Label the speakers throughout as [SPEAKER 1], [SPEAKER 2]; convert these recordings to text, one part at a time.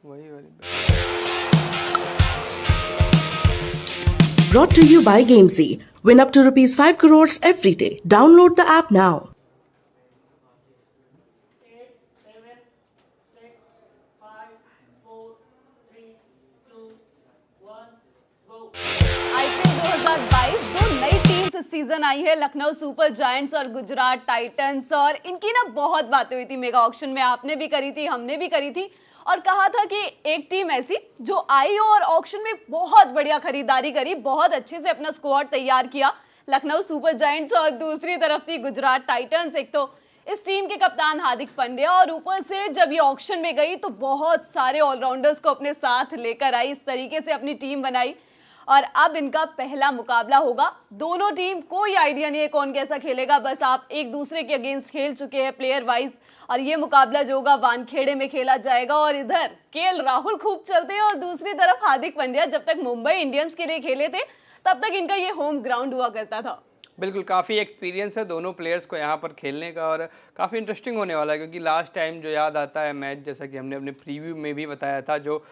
[SPEAKER 1] वही वाली
[SPEAKER 2] Brought to you by GameSee. Win up to rupees 5 crores every day. Download the app now.
[SPEAKER 3] IPL 2022 दो नई teams इस season I है, Lucknow super giants और Gujarat Titans. और इनकी ना बहुत बातें हुई थी मेगा ऑक्शन में, आपने भी करी थी, हमने भी करी थी, और कहा था कि एक टीम ऐसी जो आई हो और ऑक्शन में बहुत बढ़िया खरीदारी करी, बहुत अच्छे से अपना स्क्वाड तैयार किया, लखनऊ सुपर जायंट्स। और दूसरी तरफ थी गुजरात टाइटंस। एक तो इस टीम के कप्तान हार्दिक पांड्या, और ऊपर से जब ये ऑक्शन में गई तो बहुत सारे ऑलराउंडर्स को अपने साथ लेकर आई, इस तरीके से अपनी टीम बनाई। और अब इनका पहला मुकाबला होगा। दोनों टीम कोई आइडिया नहीं है कौन कैसा खेलेगा, बस आप एक दूसरे के अगेंस्ट खेल चुके हैं प्लेयर वाइज। और ये मुकाबला जो होगा वानखेड़े में खेला जाएगा। और इधर केएल राहुल खूब चलते हैं और दूसरी तरफ हार्दिक पांड्या जब तक मुंबई इंडियंस के लिए खेले थे तब तक इनका ये होम ग्राउंड हुआ करता था।
[SPEAKER 1] बिल्कुल, काफ़ी एक्सपीरियंस है दोनों प्लेयर्स को यहाँ पर खेलने का, और काफ़ी इंटरेस्टिंग होने वाला है। क्योंकि लास्ट टाइम जो याद आता है मैच, जैसा कि हमने अपने प्रीव्यू में भी बताया था, जो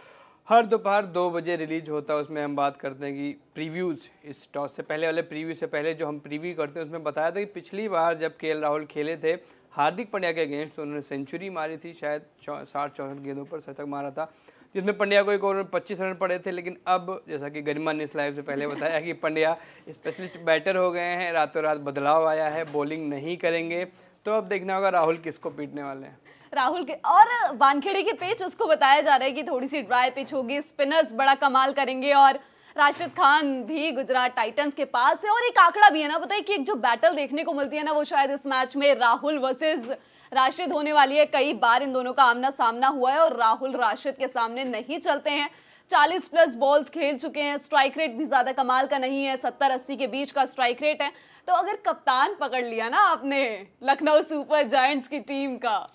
[SPEAKER 1] हर दोपहर 2 बजे रिलीज होता है, उसमें हम बात करते हैं कि प्रीव्यूज़, इस टॉस से पहले वाले प्रीव्यू से पहले जो हम प्रीव्यू करते हैं उसमें बताया था कि पिछली बार जब केएल राहुल खेले थे हार्दिक पांड्या के अगेंस्ट, तो उन्होंने सेंचुरी मारी थी, शायद 60-64 गेंदों पर शतक मारा था, जिसमें पंड्या को एक ओवर में 25 रन पड़े थे। लेकिन अब जैसा कि गरिमा ने इस लाइव से पहले बताया कि पंड्या स्पेशलिस्ट बैटर हो गए हैं, रातों रात बदलाव आया है, बॉलिंग नहीं करेंगे। तो अब देखना होगा राहुल किसको पीटने वाले हैं।
[SPEAKER 3] राहुल के और वानखेड़े के पिच, उसको बताया जा रहा है कि थोड़ी सी ड्राई पिच होगी, स्पिनर्स बड़ा कमाल करेंगे। और राशिद खान भी गुजरात टाइटंस के पास है। और एक आंकड़ा भी है ना, बताइए कि एक जो बैटल देखने को मिलती है ना, वो शायद इस मैच में राहुल वर्सेस राशिद होने वाली है। कई बार इन दोनों का आमना सामना हुआ है और राहुल राशिद के सामने नहीं चलते हैं। 40 प्लस बॉल्स खेल चुके हैं, स्ट्राइक रेट भी ज्यादा कमाल का नहीं है, 70-80 के बीच का स्ट्राइक रेट है। तो अगर कप्तान पकड़ लिया ना आपने लखनऊ सुपर जायंट्स की टीम का,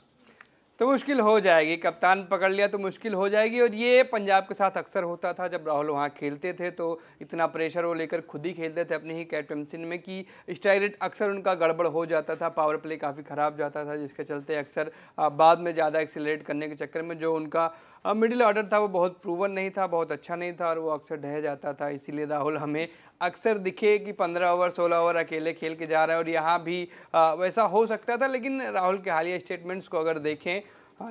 [SPEAKER 1] तो मुश्किल हो जाएगी। कप्तान पकड़ लिया तो मुश्किल हो जाएगी। और ये पंजाब के साथ अक्सर होता था, जब राहुल वहाँ खेलते थे तो इतना प्रेशर वो लेकर खुद ही खेलते थे अपनी ही कैप्टनसी में कि स्ट्राइक रेट अक्सर उनका गड़बड़ हो जाता था, पावर प्ले काफ़ी ख़राब जाता था, जिसके चलते अक्सर बाद में ज़्यादा एक्सीलरेट करने के चक्कर में जो उनका मिडिल ऑर्डर था वो बहुत प्रूवन नहीं था, बहुत अच्छा नहीं था, और वो अक्सर ढह जाता था। इसीलिए राहुल हमें अक्सर दिखे कि 15 ओवर 16 ओवर अकेले खेल के जा रहा है। और यहाँ भी वैसा हो सकता था, लेकिन राहुल के हालिया स्टेटमेंट्स को अगर देखें,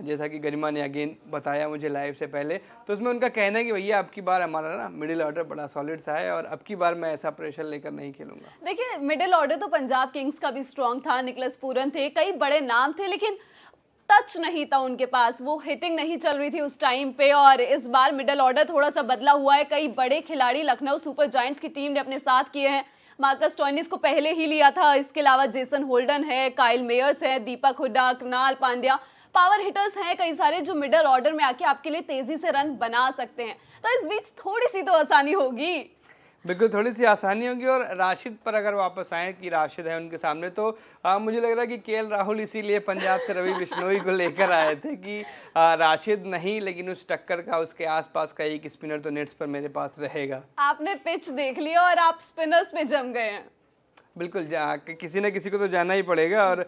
[SPEAKER 1] जैसा कि गरिमा ने अगेन बताया मुझे लाइव से पहले, तो उसमें उनका कहना है कि भैया अब की बार हमारा ना मिडिल ऑर्डर बड़ा सॉलिड सा है और अब की बार मैं ऐसा प्रेशर लेकर नहीं खेलूंगा।
[SPEAKER 3] देखिए मिडिल ऑर्डर तो पंजाब किंग्स का भी स्ट्रांग था, निकलस पूरन थे, कई बड़े नाम थे, लेकिन टच नहीं था उनके पास, वो हिटिंग नहीं चल रही थी उस टाइम पे। और इस बार मिडिल ऑर्डर थोड़ा सा बदला हुआ है, कई बड़े खिलाड़ी लखनऊ सुपर जायंट्स की टीम ने अपने साथ किए हैं। मार्कस स्टोइनिस को पहले ही लिया था, इसके अलावा जेसन होल्डन है, काइल मेयर्स है, दीपक हुड्डा, कृणाल पांड्या, पावर हिटर्स हैं कई सारे जो मिडिल ऑर्डर में आके आपके लिए तेजी से रन बना सकते हैं। तो इस बीच थोड़ी सी तो आसानी होगी।
[SPEAKER 1] बिल्कुल, थोड़ी सी आसानी होगी। और राशिद पर अगर वापस आए कि राशिद है उनके सामने, तो मुझे लग रहा है कि केएल राहुल इसीलिए पंजाब से रवि बिश्नोई को लेकर आए थे कि राशिद नहीं, लेकिन उस टक्कर का उसके आसपास का एक स्पिनर तो नेट्स पर मेरे पास रहेगा।
[SPEAKER 3] आपने पिच देख लिया और आप स्पिनर्स पे जम गए हैं।
[SPEAKER 1] बिल्कुल, किसी न किसी को तो जाना ही पड़ेगा। और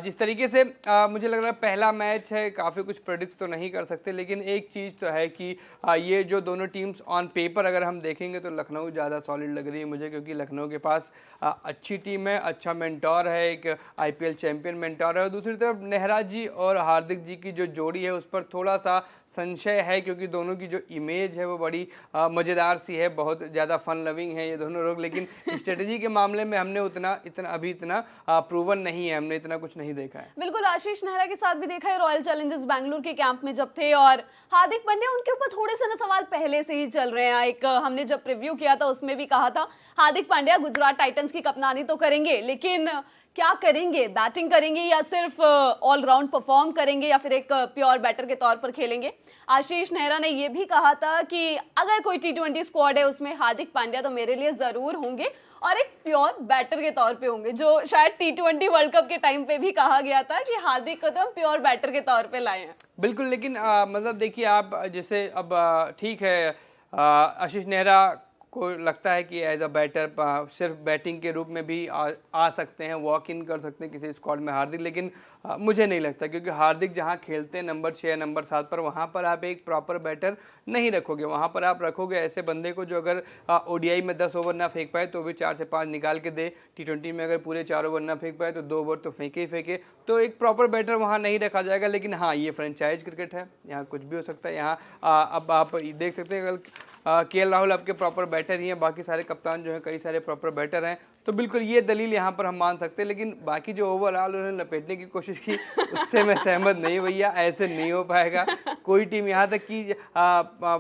[SPEAKER 1] जिस तरीके से मुझे लग रहा है पहला मैच है, काफ़ी कुछ प्रेडिक्ट तो नहीं कर सकते, लेकिन एक चीज़ तो है कि ये जो दोनों टीम्स ऑन पेपर अगर हम देखेंगे तो लखनऊ ज़्यादा सॉलिड लग रही है मुझे, क्योंकि लखनऊ के पास अच्छी टीम है, अच्छा मेंटोर है, एक आईपीएल चैंपियन मेंटोर है। और दूसरी तरफ नेहरा जी और हार्दिक जी की जो जोड़ी है उस पर थोड़ा सा संशय है, क्योंकि दोनों की जो इमेज है वो बड़ी मज़ेदार सी है, बहुत ज़्यादा फन लविंग है ये दोनों लोग। लेकिन स्ट्रेटजी के मामले में हमने इतना प्रूवन नहीं है, हमने इतना कुछ नहीं देखा है।
[SPEAKER 3] बिल्कुल, आशीष नेहरा के साथ भी देखा है रॉयल चैलेंजर्स बैंगलोर के कैंप में जब थे। और हार्दिक पांड्या, उनके ऊपर थोड़े से ना सवाल पहले से ही चल रहे हैं। एक हमने जब प्रीव्यू किया था उसमें भी कहा था हार्दिक पांड्या गुजरात टाइटंस की कप्तानी तो करेंगे, लेकिन क्या करेंगे, बैटिंग करेंगे या सिर्फ ऑलराउंड परफॉर्म करेंगे या फिर एक प्योर बैटर के तौर पर खेलेंगे। आशीष नेहरा ने यह भी कहा था कि अगर कोई T20 स्क्वाड है उसमें हार्दिक पांड्या तो मेरे लिए जरूर होंगे और एक प्योर बैटर के तौर पे होंगे, जो शायद T20 वर्ल्ड कप के टाइम पे भी कहा गया था कि हार्दिक को तो हम प्योर बैटर के तौर पे लाए हैं।
[SPEAKER 1] बिल्कुल, लेकिन मतलब देखिए आप, जैसे अब ठीक है, आशीष नेहरा को लगता है कि एज अ बैटर सिर्फ बैटिंग के रूप में भी आ सकते हैं, वॉक इन कर सकते हैं किसी स्क्वाड में हार्दिक, लेकिन मुझे नहीं लगता, क्योंकि हार्दिक जहां खेलते हैं नंबर 6 नंबर 7 पर, वहां पर आप एक प्रॉपर बैटर नहीं रखोगे। वहां पर आप रखोगे ऐसे बंदे को जो अगर ओडीआई में 10 ओवर ना फेंक पाए तो भी 4 से 5 निकाल के दे, टी20 में अगर पूरे 4 ओवर ना फेंक पाए तो 2 ओवर तो फेंके ही फेंके। तो एक प्रॉपर बैटर वहाँ नहीं रखा जाएगा। लेकिन हाँ, ये फ्रेंचाइज क्रिकेट है, यहाँ कुछ भी हो सकता है। यहाँ अब आप देख सकते हैं कल केएल राहुल आपके प्रॉपर बैटर ही हैं, बाकी सारे कप्तान जो हैं कई सारे प्रॉपर बैटर हैं, तो बिल्कुल ये दलील यहाँ पर हम मान सकते हैं। लेकिन बाकी जो ओवरऑल उन्होंने लपेटने की कोशिश की उससे मैं सहमत नहीं भैया, ऐसे नहीं हो पाएगा कोई टीम। यहाँ तक कि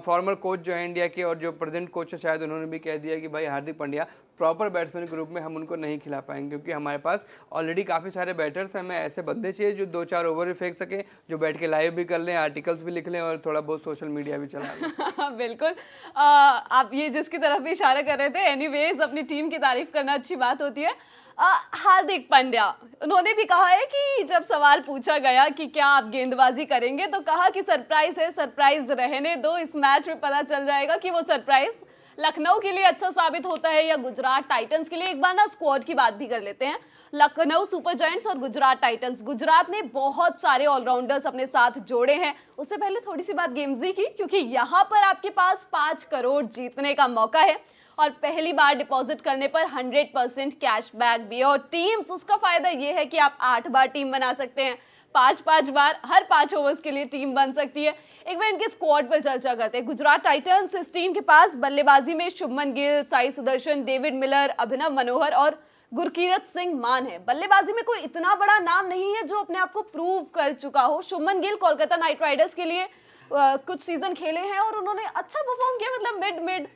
[SPEAKER 1] फॉर्मर कोच जो है इंडिया के और जो प्रेजेंट कोच है शायद उन्होंने भी कह दिया कि भाई Hardik Pandya proper batsman group में हम उनको नहीं खिला पाएंगे, क्योंकि हमारे पास ऑलरेडी काफ़ी सारे बैटर्स हैं। हमें ऐसे बंदे चाहिए जो 2-4 ओवर भी फेंक सकें, जो बैठ के लाइव भी कर लें, आर्टिकल्स भी लिख लें और थोड़ा बहुत सोशल मीडिया भी चला लें।
[SPEAKER 3] बिल्कुल। आप ये जिसकी तरफ भी इशारा कर रहे थे, एनीवेज अपनी टीम की तारीफ करना अच्छी बात होती है। हार्दिक पांड्या, उन्होंने भी कहा है कि जब सवाल पूछा गया कि क्या आप गेंदबाजी करेंगे तो कहा कि सरप्राइज है, सरप्राइज रहने दो, इस मैच में पता चल जाएगा कि वो सरप्राइज लखनऊ के लिए अच्छा साबित होता है या गुजरात टाइटंस के लिए। एक बार ना स्क्वाड की बात भी कर लेते हैं, लखनऊ सुपर जायंट्स और गुजरात टाइटंस। गुजरात ने बहुत सारे ऑलराउंडर्स अपने साथ जोड़े हैं। उससे पहले थोड़ी सी बात गेम्स की, क्योंकि यहाँ पर आपके पास 5 करोड़ जीतने का मौका है और पहली बार डिपॉजिट करने पर 100% कैशबैक भी है। और टीम्स, उसका फायदा ये है कि आप 8 बार टीम बना सकते हैं, 5-5 बार, हर 5 ओवर्स के लिए टीम बन सकती है। एक बार इनके स्क्वाड पर चर्चा करते हैं। गुजरात टाइटंस, इस टीम के पास बल्लेबाजी में शुभमन गिल, साई सुदर्शन, डेविड मिलर, अभिनव मनोहर और गुरकीरत सिंह मान है। बल्लेबाजी में कोई इतना बड़ा नाम नहीं है जो अपने आप को प्रूव कर चुका हो। शुभमन गिल कोलकाता नाइट राइडर्स के लिए कुछ सीजन खेले हैं और उन्होंने अच्छा परफॉर्म किया, मतलब मिड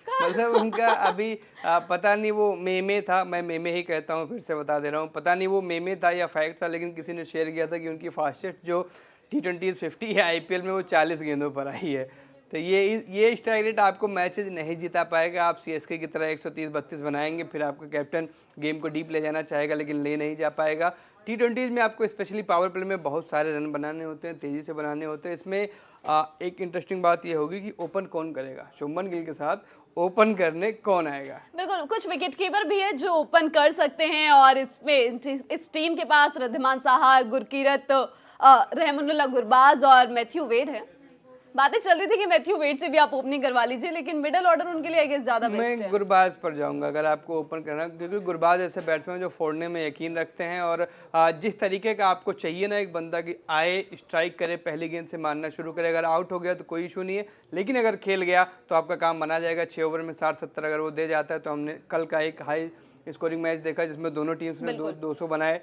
[SPEAKER 1] मतलब उनका अभी पता नहीं वो मेमे था, मैं मेमे ही कहता हूँ, फिर से बता दे रहा हूँ, पता नहीं वो मेमे था या फैक्ट था, लेकिन किसी ने शेयर किया था कि उनकी फास्टेस्ट जो T20 50 है आईपीएल में वो 40 गेंदों पर आई है। तो ये स्ट्राइक रेट आपको मैचेज नहीं जिता पाएगा। आप सीएसके की तरह 130-32 बनाएंगे, फिर आपका कैप्टन गेम को डीप ले जाना चाहेगा लेकिन ले नहीं जा पाएगा। T20 में आपको स्पेशली पावर प्ले में बहुत सारे रन बनाने होते हैं, तेज़ी से बनाने होते हैं। इसमें एक इंटरेस्टिंग बात यह होगी कि ओपन कौन करेगा, शुभमन गिल के साथ ओपन करने कौन आएगा।
[SPEAKER 3] बिल्कुल, कुछ विकेट कीपर भी है जो ओपन कर सकते हैं और इसमें इस टीम के पास रिद्धिमान साहा, गुरकीरत, रहमानुल्लाह गुरबाज और मैथ्यू वेड है। बातें चल रही थी कि मैथ्यू वेड से भी आप ओपनिंग करवा लीजिए, लेकिन मिडिल ऑर्डर उनके लिए आई गेस ज्यादा बेस्ट है।
[SPEAKER 1] मैं गुरबाज पर जाऊंगा अगर आपको ओपन करना, क्योंकि गुरबाज ऐसे बैट्समैन जो फोड़ने में यकीन रखते हैं और जिस तरीके का आपको चाहिए ना एक बंदा कि आए, स्ट्राइक करे, पहली गेंद से मारना शुरू करे। अगर आउट हो गया तो कोई इशू नहीं है, लेकिन अगर खेल गया तो आपका काम बना जाएगा। 6 ओवर में 60-70 अगर वो दे जाता है तो हमने कल का एक हाई स्कोरिंग मैच देखा जिसमें दोनों टीम्स ने 200 बनाए।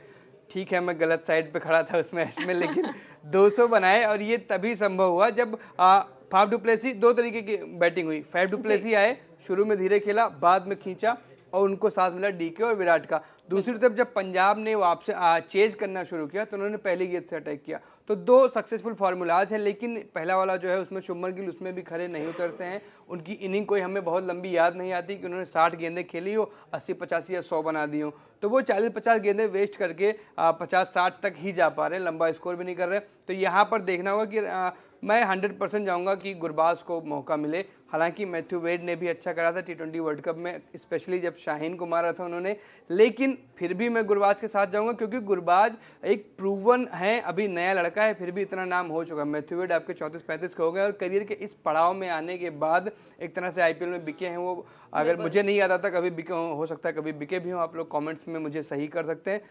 [SPEAKER 1] ठीक है, मैं गलत साइड पे खड़ा था उस मैच में, लेकिन 200 बनाए और ये तभी संभव हुआ जब फाफ डुप्लेसी, 2 तरीके की बैटिंग हुई। फाफ डुप्लेसी आए, शुरू में धीरे खेला, बाद में खींचा और उनको साथ मिला डीके और विराट का। दूसरी तरफ जब पंजाब ने वापस चेज करना शुरू किया तो उन्होंने पहली गेंद से अटैक किया। तो 2 सक्सेसफुल फार्मूलाज हैं, लेकिन पहला वाला जो है उसमें शुभमन गिल उसमें भी खड़े नहीं उतरते हैं। उनकी इनिंग कोई हमें बहुत लंबी याद नहीं आती कि उन्होंने 60 गेंदें खेली हो, 80-85 या 100 बना दी हो। तो वो 40-50 गेंदें वेस्ट करके 50-60 तक ही जा पा रहे हैं, लंबा स्कोर भी नहीं कर रहे। तो यहाँ पर देखना होगा कि मैं 100% जाऊँगा कि गुरबाज को मौका मिले। हालांकि मैथ्यू वेड ने भी अच्छा करा था T20 वर्ल्ड कप में, स्पेशली जब शाहीन को मारा था उन्होंने, लेकिन फिर भी मैं गुरबाज के साथ जाऊंगा क्योंकि गुरबाज एक प्रूवन है, अभी नया लड़का है, फिर भी इतना नाम हो चुका है। मैथ्यू वेड आपके 34-35 के हो गए और करियर के इस पड़ाव में आने के बाद एक तरह से आईपीएल में बिके हैं वो। अगर मुझे नहीं याद आता कभी बिके हो सकता है कभी बिके भी हों, आप लोग कॉमेंट्स में मुझे सही कर सकते हैं,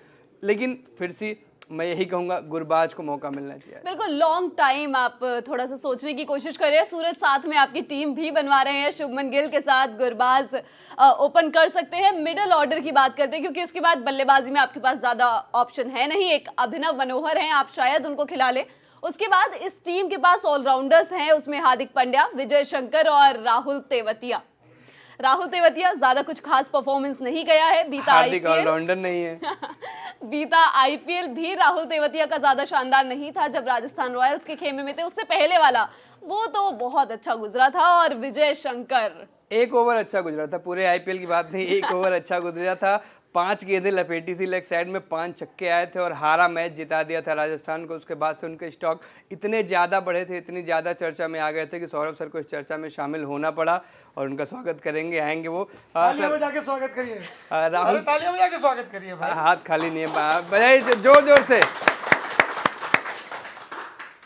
[SPEAKER 1] लेकिन फिर से मैं यही कहूंगा गुरबाज को मौका मिलना चाहिए।
[SPEAKER 3] बिल्कुल, लॉन्ग टाइम आप थोड़ा सा सोचने की कोशिश करिए। सूरज साथ में आपकी टीम भी बनवा रहे हैं, शुभमन गिल के साथ गुरबाज ओपन कर सकते हैं। मिडिल ऑर्डर की बात करते हैं क्योंकि उसके बाद बल्लेबाजी में आपके पास ज्यादा ऑप्शन है नहीं। एक अभिनव मनोहर हैं, आप शायद उनको खिला लें। उसके बाद इस टीम के पास ऑलराउंडर्स हैं, उसमें हार्दिक पांड्या, विजय शंकर और राहुल तेवतिया। राहुल तेवतिया ज्यादा कुछ खास परफॉर्मेंस नहीं गया है, बीता
[SPEAKER 1] हार्दिक ऑलराउंडर नहीं है।
[SPEAKER 3] बीता आईपीएल भी राहुल तेवतिया का ज्यादा शानदार नहीं था जब राजस्थान रॉयल्स के खेमे में थे। उससे पहले वाला वो तो बहुत अच्छा गुजरा था। और विजय शंकर,
[SPEAKER 1] 1 ओवर अच्छा गुजरा था, पूरे आईपीएल की बात नहीं, 1 ओवर अच्छा गुजरा था। 5 गेंदें लपेटी थी लेग साइड में, 5 छक्के आए थे और हारा मैच जिता दिया था राजस्थान को। उसके बाद से उनके स्टॉक इतने ज़्यादा बढ़े थे, इतनी ज़्यादा चर्चा में आ गए थे कि सौरभ सर को इस चर्चा में शामिल होना पड़ा और उनका स्वागत करेंगे, आएंगे वो।
[SPEAKER 4] तालियों में जाके स्वागत करिए
[SPEAKER 1] राहुल,
[SPEAKER 4] तालियों में जाके स्वागत करिए भाई।
[SPEAKER 1] हाथ खाली नहीं है, बजाइए जोर जोर से।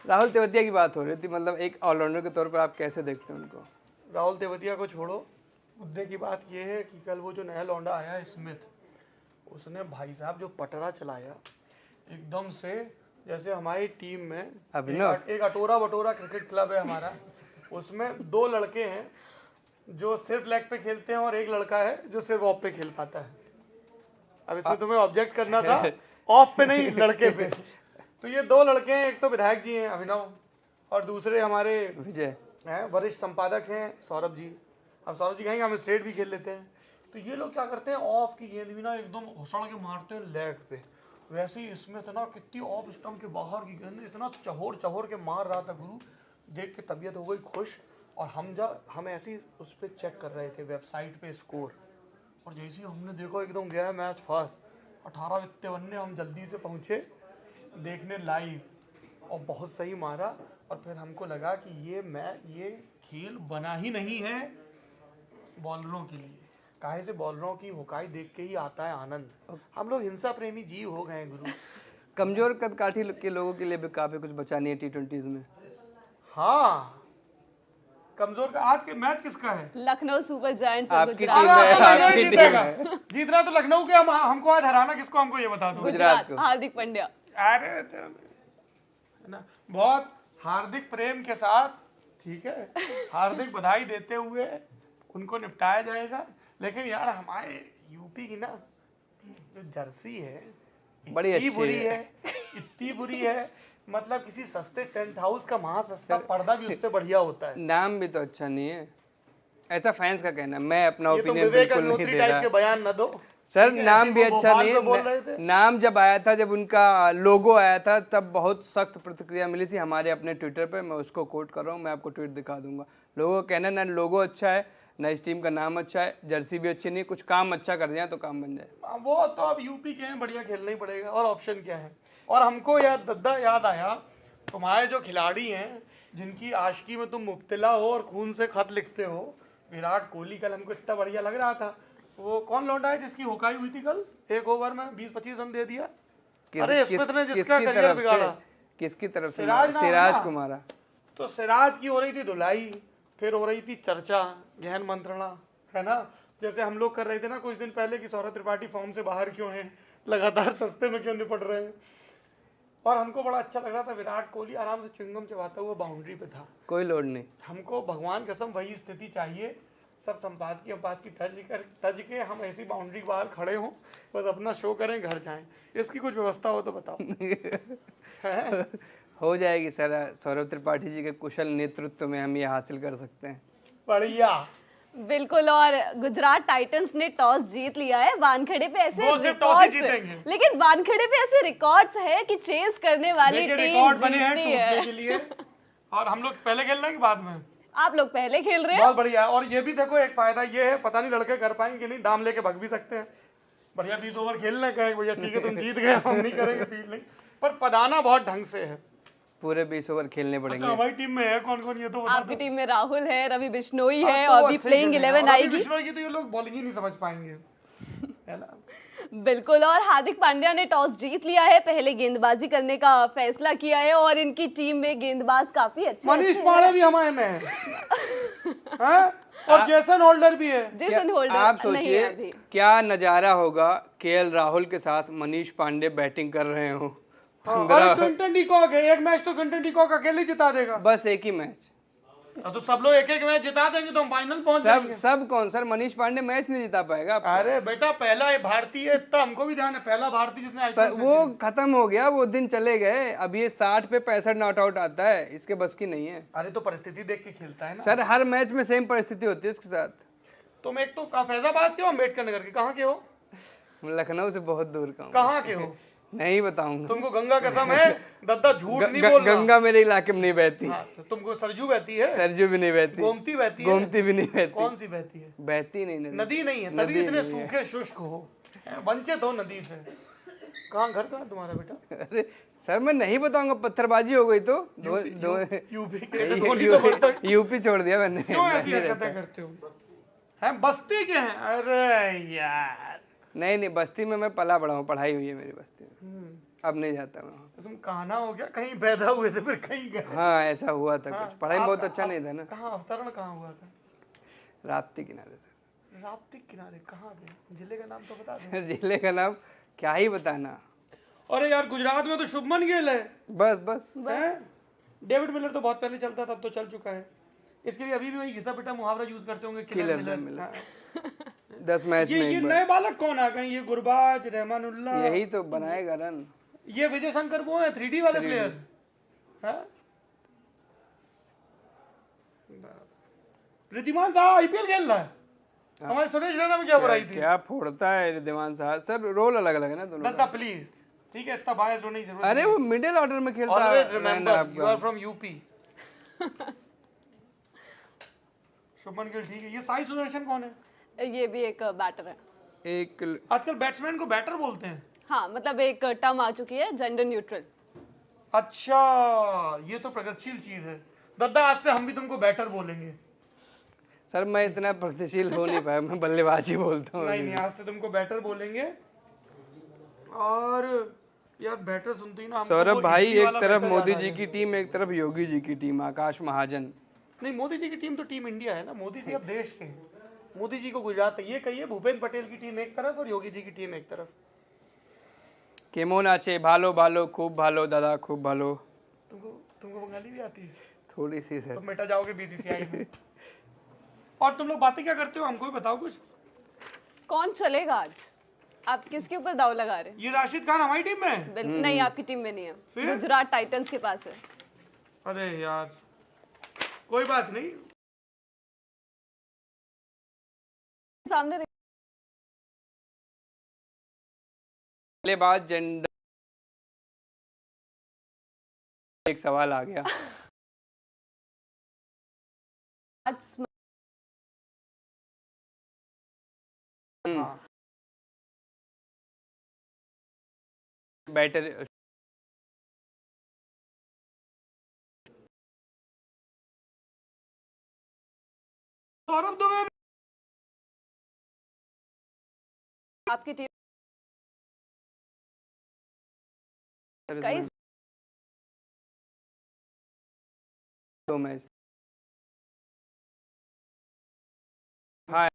[SPEAKER 1] राहुल तेवतिया की बात हो रही थी, मतलब एक ऑलराउंडर के तौर पर आप कैसे देखते हैं उनको?
[SPEAKER 4] राहुल तेवतिया को छोड़ो, मुद्दे की बात यह है कि कल वो जो नया लौंडा आया स्मिथ, उसने भाई साहब जो पटरा चलाया एकदम से, जैसे हमारी टीम में
[SPEAKER 1] अभिनव।
[SPEAKER 4] एक अटोरा बटोरा क्रिकेट क्लब है हमारा, उसमें 2 लड़के हैं जो सिर्फ लेग पे खेलते हैं और एक लड़का है जो सिर्फ ऑफ पे खेल पाता है। अब इसमें तुम्हें ऑब्जेक्ट करना था ऑफ पे नहीं, लड़के पे। तो ये 2 लड़के हैं, एक तो विधायक जी हैं अभिनव, और दूसरे हमारे
[SPEAKER 1] विजय
[SPEAKER 4] हैं वरिष्ठ संपादक हैं सौरभ जी। अब सौरभ जी कहेंगे हम स्ट्रेट भी खेल लेते हैं, तो ये लोग क्या करते हैं, ऑफ की गेंद भी ना एकदम उछाल के मारते हैं लेग पे। वैसे ही इसमें था ना, कितनी ऑफ स्टंप के बाहर की गेंद इतना चहोर चहोर के मार रहा था गुरु, देख के तबीयत हो गई खुश। और हम ऐसे ही उस पर चेक कर रहे थे वेबसाइट पे स्कोर, और जैसे ही हमने देखो एकदम गया है मैच फास्ट, 18-51 हम जल्दी से पहुँचे देखने लाइव, और बहुत सही मारा। और फिर हमको लगा कि ये खेल बना ही नहीं है बॉलरों के लिए, काहे से बॉलरों की हुकाई देख के ही आता है आनंद। हम लोग हिंसा प्रेमी जीव हो गए हैं गुरु।
[SPEAKER 1] कमजोर कद काठी के लोगों के लिए भी काफी कुछ बचा नहीं है T20s में।
[SPEAKER 4] हाँ, कमजोर का आज के मैच किसका है?
[SPEAKER 3] लखनऊ सुपर जायंट्स और
[SPEAKER 1] आपकी
[SPEAKER 3] गुजरात।
[SPEAKER 1] टीम है, आपकी टीम
[SPEAKER 4] जीतेगा,
[SPEAKER 1] है।
[SPEAKER 4] जीतना तो लखनऊ के। हमको आज हराना किसको, हमको ये बता दो।
[SPEAKER 1] गुजरात को।
[SPEAKER 3] हार्दिक पांड्या।
[SPEAKER 4] अरे है ना, बहुत हार्दिक प्रेम के साथ, ठीक है, हार्दिक बधाई देते हुए उनको निपटाया जाएगा। लेकिन यार हमारे यूपी की ना जो जर्सी है
[SPEAKER 1] बड़ी
[SPEAKER 4] इतनी
[SPEAKER 1] अच्छी
[SPEAKER 4] बुरी
[SPEAKER 1] है।
[SPEAKER 4] है, इतनी बुरी है, मतलब किसी सस्ते टेंट हाउस का महासस्ता पर्दा भी उससे बढ़िया होता है।
[SPEAKER 1] नाम भी तो अच्छा नहीं है, ऐसा फैंस का कहना है। मैं अपना
[SPEAKER 4] ये तो
[SPEAKER 1] ओपिनियन
[SPEAKER 4] विवेक
[SPEAKER 1] बिल्कुल नहीं
[SPEAKER 4] अग्निहोत्री
[SPEAKER 1] दे
[SPEAKER 4] टाइप
[SPEAKER 1] रहा
[SPEAKER 4] के बयान न दो
[SPEAKER 1] सर।
[SPEAKER 4] ठीक है,
[SPEAKER 1] नाम
[SPEAKER 4] ऐसे
[SPEAKER 1] भी
[SPEAKER 4] वो
[SPEAKER 1] अच्छा
[SPEAKER 4] भोपाल
[SPEAKER 1] नहीं
[SPEAKER 4] में बोल रहे थे।
[SPEAKER 1] है। नाम जब आया था, जब उनका लोगो आया था, तब बहुत सख्त प्रतिक्रिया मिली थी हमारे अपने ट्विटर पे। मैं उसको कोट कर रहा हूँ, मैं आपको ट्वीट दिखा दूंगा। लोगों का कहना ना लोगो अच्छा है, ना इस टीम का नाम अच्छा है, जर्सी भी अच्छी नहीं, कुछ काम अच्छा कर जाए तो काम बन जाए।
[SPEAKER 4] वो तो अब यूपी के हैं, बढ़िया खेलना ही पड़ेगा, और ऑप्शन क्या है। और हमको याद आया, तुम्हारे जो खिलाड़ी हैं जिनकी आशिकी में तुम मुब्तला हो और खून से खत लिखते हो, विराट कोहली, कल हमको इतना बढ़िया लग रहा था। वो कौन लौंडा है जिसकी हुकाई हुई थी कल, 1 ओवर में 20-25 रन दे दिया? अरे स्मिथ ने जिसका करियर बिगाड़ा,
[SPEAKER 1] किसकी तरफ से?
[SPEAKER 4] सिराज नाम है
[SPEAKER 1] सिराज
[SPEAKER 4] ना?
[SPEAKER 1] को मारा।
[SPEAKER 4] तो सिराज की हो रही थी धुलाई, फिर हो रही थी चर्चा, गहन मंत्रणा, है ना। जैसे हम लोग कर रहे थे ना कुछ दिन पहले कि सौरभ त्रिपाठी फॉर्म से बाहर क्यों हैं, लगातार सस्ते में क्यों निपट रहे हैं। और हमको बड़ा अच्छा लग रहा था, विराट कोहली आराम से च्युइंगम चबाता हुआ बाउंड्री पे था।
[SPEAKER 1] कोई लोड नहीं।
[SPEAKER 4] हमको भगवान कसम वही स्थिति चाहिए, सब संपादकीय की तर्ज के हम ऐसी बाउंड्री के बाहर खड़े हों, बस अपना शो करें, घर जाएं। इसकी कुछ व्यवस्था हो तो बताओ।
[SPEAKER 1] हो जाएगी सर, सौरभ त्रिपाठी जी के कुशल नेतृत्व में हम ये हासिल कर सकते हैं।
[SPEAKER 4] बढ़िया,
[SPEAKER 3] बिल्कुल। और गुजरात टाइटंस ने टॉस जीत लिया है। वानखेड़े पे ऐसे
[SPEAKER 4] वो सिर्फ टॉस ही
[SPEAKER 3] रिकॉर्ड्स,
[SPEAKER 4] जीतेंगे।
[SPEAKER 3] लेकिन वानखेड़े पे ऐसे रिकॉर्ड्स है कि चेस करने वाली
[SPEAKER 4] देखिए
[SPEAKER 3] टीम
[SPEAKER 4] रिकॉर्ड बने हैं
[SPEAKER 3] जीतती
[SPEAKER 4] टूटने
[SPEAKER 3] है।
[SPEAKER 4] के लिए। और हम लोग पहले खेल रहे हैं कि बाद में?
[SPEAKER 3] आप लोग पहले खेल रहे हैं।
[SPEAKER 4] बहुत बढ़िया। और ये भी देखो, एक फायदा ये है, पता नहीं लड़के कर पाएंगे कि नहीं, दाम लेके भग भी सकते हैं। बढ़िया 20 ओवर खेलने का है भैया, ठीक है तुम जीत गए, हम नहीं करेंगे फील्डिंग, पर पदाना बहुत ढंग से है।
[SPEAKER 1] पूरे 20 ओवर खेलने
[SPEAKER 4] अच्छा,
[SPEAKER 1] पड़ेंगे।
[SPEAKER 4] हमारी टीम में है कौन कौन ये तो बता
[SPEAKER 3] आपकी
[SPEAKER 4] दो।
[SPEAKER 3] टीम में राहुल है, रवि बिश्नोई है,
[SPEAKER 4] तो
[SPEAKER 3] और अभी
[SPEAKER 4] अच्छे
[SPEAKER 3] प्लेइंग
[SPEAKER 4] खेलेंगे।
[SPEAKER 3] 11
[SPEAKER 4] और अभी
[SPEAKER 3] आएगी।
[SPEAKER 4] बिश्नोई की तो ये लोग बॉलिंग ही नहीं समझ पाएंगे, है ना।
[SPEAKER 3] बिल्कुल। और हार्दिक पांड्या ने टॉस जीत लिया है, पहले गेंदबाजी करने का फैसला किया है, और इनकी टीम में गेंदबाज काफी अच्छे
[SPEAKER 4] मनीष पांडे भी हमारे में है, हैं? और जेसन होल्डर भी है।
[SPEAKER 3] जेसन होल्डर
[SPEAKER 1] आप
[SPEAKER 3] नहीं है
[SPEAKER 1] सोचिए
[SPEAKER 3] अभी।
[SPEAKER 1] क्या नजारा होगा केएल राहुल के साथ मनीष पांडे बैटिंग कर रहे हो।
[SPEAKER 4] और क्विंटन डिकॉक है, एक मैच तो क्विंटन डिकॉक अकेले जिता देगा।
[SPEAKER 1] बस एक ही मैच।
[SPEAKER 4] तो सब लोग एक एक मैच जिता देंगे तो हम फाइनल पहुंच जाएंगे।
[SPEAKER 1] सब कौन सर, मनीष पांडे मैच नहीं जिता पाएगा आपको।
[SPEAKER 4] अरे बेटा, पहला भारतीय है, इतना हमको भी ध्यान है, पहला भारतीय जिसने आईपीएल
[SPEAKER 1] वो खत्म हो गया, वो दिन चले गए। अब ये 60 पे 65 नॉट आउट आता है, इसके बस की नहीं है।
[SPEAKER 4] अरे तो परिस्थिति देख के खेलता है ना
[SPEAKER 1] सर हर मैच में सेम परिस्थिति होती है उसके साथ।
[SPEAKER 4] तुम एक तो फैजाबाद के हो, अम्बेडकर नगर के, कहाँ के हो?
[SPEAKER 1] लखनऊ से बहुत दूर का हूँ।
[SPEAKER 4] कहाँ के हो?
[SPEAKER 1] नहीं बताऊंगा।
[SPEAKER 4] तुमको गंगा कसम है, दद्दा झूठ नहीं बोल रहा।
[SPEAKER 1] गंगा मेरे इलाके में नहीं बहती।
[SPEAKER 4] हाँ, तो तुमको सरजू बहती है,
[SPEAKER 1] सरजू भी नहीं बहती,
[SPEAKER 4] गोमती बहती है,
[SPEAKER 1] गोमती भी नहीं बहती।
[SPEAKER 4] कौन सी बहती है?
[SPEAKER 1] बहती नहीं
[SPEAKER 4] नदी नहीं है, तभी इतने सूखे शुष्क हो, वंचित हो नदी से। कहाँ घर कहाँ तुम्हारा बेटा?
[SPEAKER 1] अरे सर मैं नहीं बताऊंगा, पत्थरबाजी हो गई तो
[SPEAKER 4] यूपी के धोनी से बढ़ तक
[SPEAKER 1] यूपी छोड़ दिया मैंने।
[SPEAKER 4] क्यों ऐसी हरकतें करते हो? हैं बस्ती के हैं? अरे यार,
[SPEAKER 1] नहीं बस्ती में मैं पला बड़ा हूँ, पढ़ाई हुई है मेरी बस्ती में। अब नहीं जाता मैं वहाँ।
[SPEAKER 4] तो तुम कान्हा हो गया, कहीं पैदा हुए थे फिर कहीं गए।
[SPEAKER 1] हाँ ऐसा हुआ था कुछ, पढ़ाई में बहुत अच्छा नहीं था ना।
[SPEAKER 4] कहाँ अवतरण कहाँ हुआ था?
[SPEAKER 1] राप्ती किनारे से।
[SPEAKER 4] राप्ती किनारे कहाँ पे? जिले का नाम तो बता दो।
[SPEAKER 1] सर जिले का नाम क्या ही बताना।
[SPEAKER 4] अरे यार गुजरात में तो शुभमन गिल है।
[SPEAKER 1] बस बस
[SPEAKER 4] हैं? डेविड मिलर तो बहुत पहले चलता था, अब तो चल चुका है। इसके लिए अभी भी वही घिसा पिटा मुहावरा यूज करते होंगे, किलर मिलर। हाँ।
[SPEAKER 1] 10 मैच में
[SPEAKER 4] ये
[SPEAKER 1] एक बार।
[SPEAKER 4] नए बालक कौन आ गए? ये गुरबाज, रहमानुल्लाह,
[SPEAKER 1] यही तो बनाएगा रन।
[SPEAKER 4] ये विजय शंकर वो है 3D वाले प्लेयर। रिद्धिमान साहब आईपीएल खेल रहा है। हमारे सुरेश रैना में क्या बुराई थी?
[SPEAKER 1] क्या फोड़ता है रिद्धिमान साहब। सब रोल अलग अलग है ना दोनों।
[SPEAKER 4] दत्ता प्लीज, ठीक है, इतना बायस होने की जरूरत
[SPEAKER 1] अरे वो मिडिल ऑर्डर में खेलता है।
[SPEAKER 4] Always remember you are from UP. Shubman Gill ठीक है। ये साई सुदर्शन कौन है?
[SPEAKER 3] ये भी एक बैटर है।
[SPEAKER 1] एक
[SPEAKER 4] आजकल बैट्समैन को बैटर बोलते हैं।
[SPEAKER 3] हाँ मतलब एक टर्म आ चुकी है, जेंडर न्यूट्रल।
[SPEAKER 4] अच्छा, ये तो प्रगतिशील चीज है। दद्दा आज से हम भी तुमको बैटर बोलेंगे।
[SPEAKER 1] सर मैं इतना प्रगतिशील हो नहीं पाया, मैं बल्लेबाजी बोलता हूँ।
[SPEAKER 4] नहीं, आज से तुमको बैटर बोलेंगे। और यार बैटर सुनते ही ना हमको
[SPEAKER 1] सौरभ
[SPEAKER 4] वो
[SPEAKER 1] भाई,
[SPEAKER 4] इटली
[SPEAKER 1] एक
[SPEAKER 4] वाला
[SPEAKER 1] तरफ
[SPEAKER 4] बैटर
[SPEAKER 1] मोदी
[SPEAKER 4] याद आ
[SPEAKER 1] जी
[SPEAKER 4] गया।
[SPEAKER 1] की टीम, एक तरफ योगी जी की टीम, आकाश महाजन।
[SPEAKER 4] नहीं, मोदी जी की टीम तो टीम इंडिया है ना। मोदी जी अब देश के हैं। मोदी जी को गुजरात है। ये कहिए भूपेंद्र पटेल की टीम एक तरफ और योगी जी की टीम एक तरफ।
[SPEAKER 1] केमोन आचे भालो भालो खूब भालो दादा खूब भालो।
[SPEAKER 4] तुमको बंगाली भी आती है?
[SPEAKER 1] थोड़ी सी सर।
[SPEAKER 4] तो मिटा जाओगे बीसीसीआई में। और तुम लोग बातें क्या करते हो, हमको भी बताओ कुछ।
[SPEAKER 3] कौन चलेगा आज? आप किसके ऊपर दाव लगा रहे हैं?
[SPEAKER 4] ये राशिद खान हमारी टीम में है?
[SPEAKER 3] बिल्कुल नहीं, आपकी टीम में नहीं है।
[SPEAKER 4] फिर?
[SPEAKER 3] गुजरात टाइटंस के पास है।
[SPEAKER 4] अरे यार कोई बात नहीं।
[SPEAKER 3] सामने
[SPEAKER 1] बल्लेबाज जेंडर एक सवाल आ गया। बैटर
[SPEAKER 4] सौरभ दुबे
[SPEAKER 3] आपकी टीम कई
[SPEAKER 1] 2 मैच। हाँ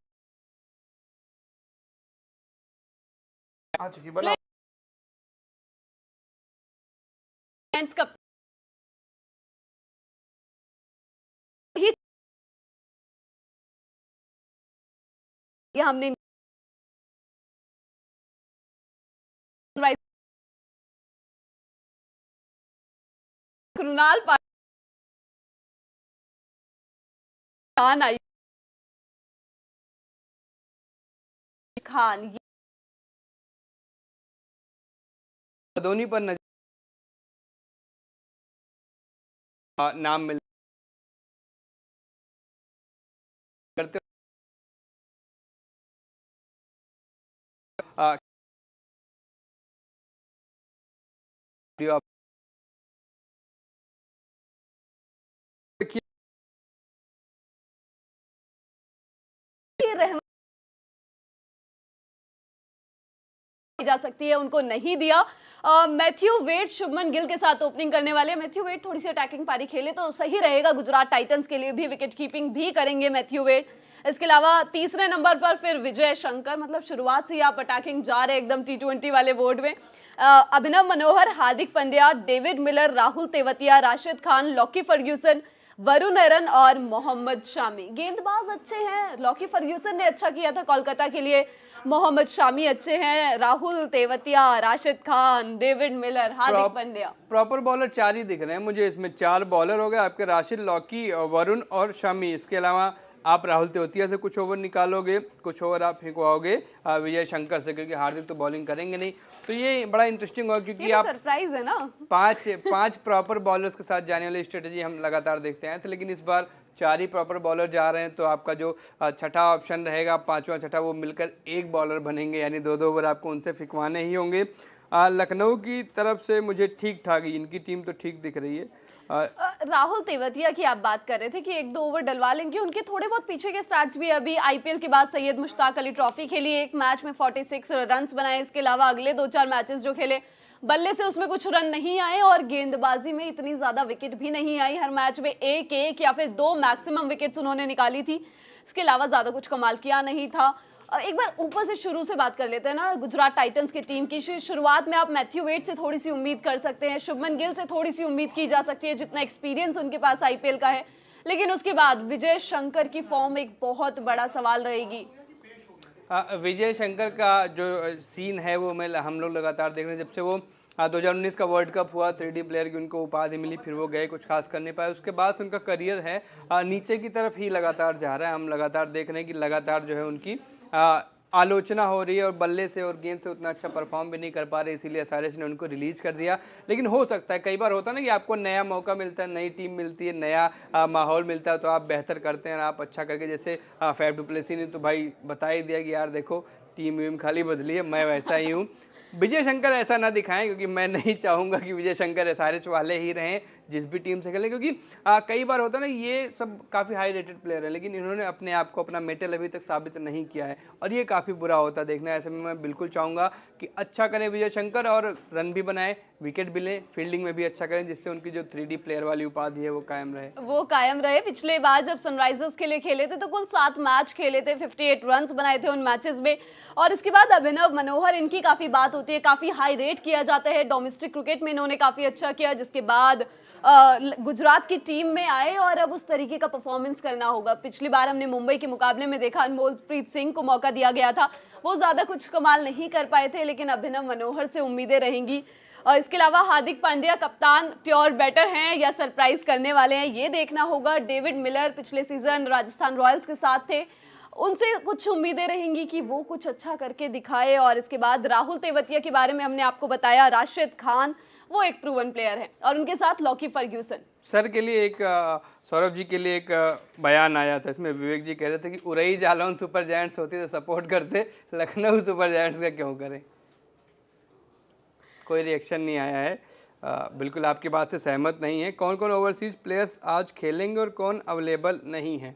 [SPEAKER 4] आ चुकी बना।
[SPEAKER 3] का ये हमने कृणाल खान आई खान
[SPEAKER 1] धोनी पर नजर नाम मिल करते
[SPEAKER 3] जा सकती है, उनको नहीं दिया। मैथ्यू वेड शुभमन गिल के साथ ओपनिंग करने वाले। मैथ्यू वेड थोड़ी सी अटैकिंग पारी खेले तो सही रहेगा गुजरात टाइटंस के लिए भी। विकेट कीपिंग भी करेंगे मैथ्यू वेड। इसके अलावा तीसरे नंबर पर फिर विजय शंकर। मतलब शुरुआत से ही आप अटैकिंग जा रहे एकदम T20 वाले बोर्ड में। Abhinav Manohar, Hardik Pandya, David Miller, Rahul Tewatia, Rashid Khan, Lockie Ferguson, Varun Aaron और मोहम्मद शामी। गेंदबाज अच्छे हैं। लॉकी फर्ग्यूसन ने अच्छा किया था कोलकाता के लिए। मोहम्मद शामी अच्छे हैं। Rahul Tewatia, Rashid Khan, David Miller, Hardik Pandya.
[SPEAKER 1] Proper bowler 4 ही दिख रहे हैं मुझे इसमें। 4 बॉलर हो गए आपके, राशिद, लॉकी, वरुण और शामी। इसके अलावा आप राहुल तेवतिया से कुछ ओवर निकालोगे, कुछ ओवर आप फेंकवाओगे विजय शंकर से, क्योंकि हार्दिक तो बॉलिंग करेंगे नहीं। तो ये बड़ा इंटरेस्टिंग होगा, क्योंकि आप
[SPEAKER 3] सरप्राइज है ना।
[SPEAKER 1] 5 प्रॉपर बॉलर्स के साथ जाने वाली स्ट्रेटजी हम लगातार देखते हैं, तो लेकिन इस बार 4 ही प्रॉपर बॉलर जा रहे हैं। तो आपका जो छठा ऑप्शन रहेगा, 5वां छठा, वो मिलकर 1 बॉलर बनेंगे, यानी 2-2 ओवर आपको उनसे फिकवाने ही होंगे। लखनऊ की तरफ से मुझे ठीक ठाक, इनकी टीम तो ठीक दिख रही है।
[SPEAKER 3] राहुल तेवतिया की आप बात कर रहे थे कि 1-2 ओवर डलवा लेंगे। उनके थोड़े बहुत पीछे के स्टार्ट्स भी। अभी आईपीएल के बाद सैयद मुश्ताक अली ट्रॉफी खेली, एक मैच में 46 रन्स बनाए। इसके अलावा अगले 2-4 मैचेस जो खेले बल्ले से उसमें कुछ रन नहीं आए और गेंदबाजी में इतनी ज्यादा विकेट भी नहीं आई। हर मैच में एक एक या फिर 2 मैक्सिमम विकेट्स उन्होंने निकाली थी। इसके अलावा ज्यादा कुछ कमाल किया नहीं था। एक बार ऊपर से शुरू से बात कर लेते हैं ना गुजरात टाइटंस की टीम की। शुरुआत में आप मैथ्यू वेड से थोड़ी सी उम्मीद कर सकते हैं, शुभमन गिल से थोड़ी सी उम्मीद की जा सकती है जितना एक्सपीरियंस उनके पास आईपीएल का है, लेकिन उसके बाद विजय शंकर की फॉर्म एक बहुत बड़ा सवाल रहेगी।
[SPEAKER 1] विजय शंकर का जो सीन है वो हम लोग लगातार देख रहे हैं। जब से वो 2019 का वर्ल्ड कप हुआ, 3D प्लेयर की उनको उपाधि मिली, फिर वो गए, कुछ खास कर नहीं पाए। उसके बाद उनका करियर है नीचे की तरफ ही लगातार जा रहा है। हम लगातार देख रहे हैं कि लगातार जो है उनकी आलोचना हो रही है और बल्ले से और गेंद से उतना अच्छा परफॉर्म भी नहीं कर पा रहे, इसीलिए एसआरएच ने उनको रिलीज कर दिया। लेकिन हो सकता है, कई बार होता है ना कि आपको नया मौका मिलता है, नई टीम मिलती है, नया माहौल मिलता है, तो आप बेहतर करते हैं, आप अच्छा करके, जैसे फैफ डु प्लेसी ने तो भाई बता ही दिया कि यार देखो टीम वीम खाली बदली है, मैं वैसा ही हूँ। विजय शंकर ऐसा ना दिखाएं, क्योंकि मैं नहीं चाहूँगा कि विजय शंकर एसआरएच वाले ही रहें जिस भी टीम से खेलें, क्योंकि कई बार होता है ना ये सब काफ़ी हाई रेटेड प्लेयर है, लेकिन इन्होंने अपने आप को, अपना मेटल अभी तक साबित नहीं किया है और ये काफ़ी बुरा होता है देखना। ऐसे में मैं बिल्कुल चाहूँगा कि अच्छा करें विजय शंकर और रन भी बनाए, विकेट भी लें, फील्डिंग में भी अच्छा करें, जिससे उनकी जो 3D प्लेयर वाली उपाधि है वो कायम रहे।
[SPEAKER 3] पिछले बार जब सनराइजर्स के लिए खेले थे तो कुल 7 मैच खेले थे, 58 रन बनाए थे उन मैचेस में। और इसके बाद अभिनव मनोहर, इनकी काफ़ी बात होती है, काफ़ी हाई रेट किया जाता है डोमेस्टिक क्रिकेट में, इन्होंने काफ़ी अच्छा किया। जिसके बाद गुजरात की टीम में आए और अब उस तरीके का परफॉर्मेंस करना होगा। पिछली बार हमने मुंबई के मुकाबले में देखा, अनमोलप्रीत सिंह को मौका दिया गया था, वो ज्यादा कुछ कमाल नहीं कर पाए थे, लेकिन अभिनव मनोहर से उम्मीदें रहेंगी। और इसके अलावा हार्दिक पांड्या कप्तान प्योर बैटर हैं या सरप्राइज करने वाले हैं, ये देखना होगा। डेविड मिलर पिछले सीजन राजस्थान रॉयल्स के साथ थे, उनसे कुछ उम्मीदें रहेंगी कि वो कुछ अच्छा करके दिखाए। और इसके बाद राहुल तेवतिया के बारे में हमने आपको बताया, राशिद खान वो एक प्रूवन प्लेयर है, और उनके साथ लॉकी फर्ग्यूसन।
[SPEAKER 1] सर के लिए एक सौरभ जी के लिए एक बयान आया था, इसमें विवेक जी कह रहे थे कि उरई जालौन सुपर जायंट्स होती तो सपोर्ट करते, लखनऊ सुपर जायंट्स का क्यों करें। कोई रिएक्शन नहीं आया है, बिल्कुल आपकी बात से सहमत नहीं है। कौन कौन ओवरसीज प्लेयर्स आज खेलेंगे और कौन अवेलेबल नहीं है?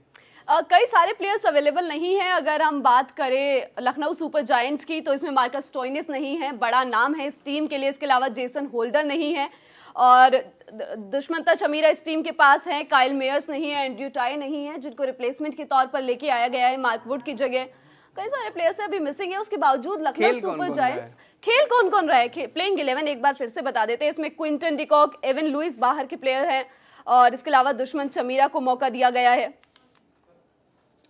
[SPEAKER 3] कई सारे प्लेयर्स अवेलेबल नहीं हैं। अगर हम बात करें लखनऊ सुपर जायंट्स की तो इसमें मार्कस स्टोइनिस नहीं है, बड़ा नाम है इस टीम के लिए। इसके अलावा जेसन होल्डर नहीं है और दुष्मंता चमीरा इस टीम के पास है, काइल मेयर्स नहीं है, एंड्रयू टाई नहीं है, जिनको रिप्लेसमेंट के तौर पर लेके आया गया है मार्क वुड की जगह। कई सारे प्लेयर्स अभी मिसिंग है। उसके बावजूद लखनऊ सुपर जायंट्स खेल कौन कौन रहा है, प्लेइंग 11 एक बार फिर से बता देते हैं। इसमें क्विंटन डिकॉक, एवन लुइस बाहर के प्लेयर हैं और इसके अलावा दुश्मन चमीरा को मौका दिया गया है।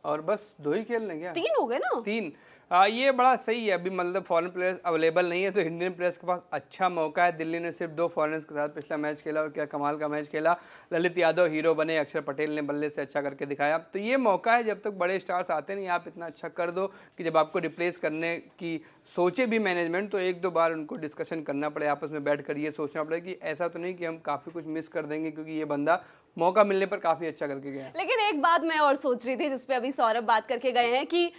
[SPEAKER 1] और बस 2 ही खेल लें क्या?
[SPEAKER 3] 3 हो गए ना?
[SPEAKER 1] 3। ये बड़ा सही है। अभी मतलब फॉरेन प्लेयर्स अवेलेबल नहीं है तो इंडियन प्लेयर्स के पास अच्छा मौका है। दिल्ली ने सिर्फ 2 फॉरेनर्स के साथ पिछला मैच खेला और क्या कमाल का मैच खेला। ललित यादव हीरो बने, अक्षर पटेल ने बल्ले से अच्छा करके दिखाया। तो ये मौका है, जब तक बड़े स्टार्स आते नहीं आप इतना अच्छा कर दो कि जब आपको रिप्लेस करने की सोचे भी मैनेजमेंट तो 1-2 बार उनको डिस्कशन करना पड़े, आपस में बैठ कर ये सोचना पड़े कि ऐसा तो नहीं कि हम काफ़ी कुछ मिस कर देंगे क्योंकि ये बंदा मौका मिलने पर काफ़ी अच्छा करके गया।
[SPEAKER 3] लेकिन एक बात मैं और सोच रही थी जिसपे अभी सौरभ बात करके गए हैं कि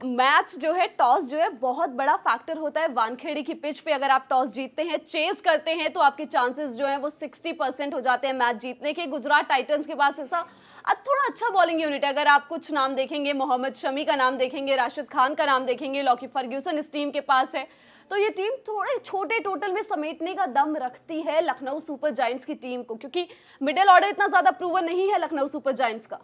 [SPEAKER 3] मैच जो है, टॉस जो है बहुत बड़ा फैक्टर होता है। वानखेड़ी की पिच पे अगर आप टॉस जीतते हैं, चेस करते हैं तो आपके चांसेस जो है वो 60% हो जाते हैं मैच जीतने के। गुजरात टाइटंस के पास ऐसा थोड़ा अच्छा बॉलिंग यूनिट है। अगर आप कुछ नाम देखेंगे, मोहम्मद शमी का नाम देखेंगे, राशिद खान का नाम देखेंगे, लॉकी फर्ग्यूसन इस टीम के पास है, तो ये टीम थोड़े छोटे टोटल में समेटने का दम रखती है लखनऊ सुपर जायंट्स की टीम को, क्योंकि मिडिल ऑर्डर इतना ज्यादा प्रूवन नहीं है लखनऊ सुपर जायंट्स का।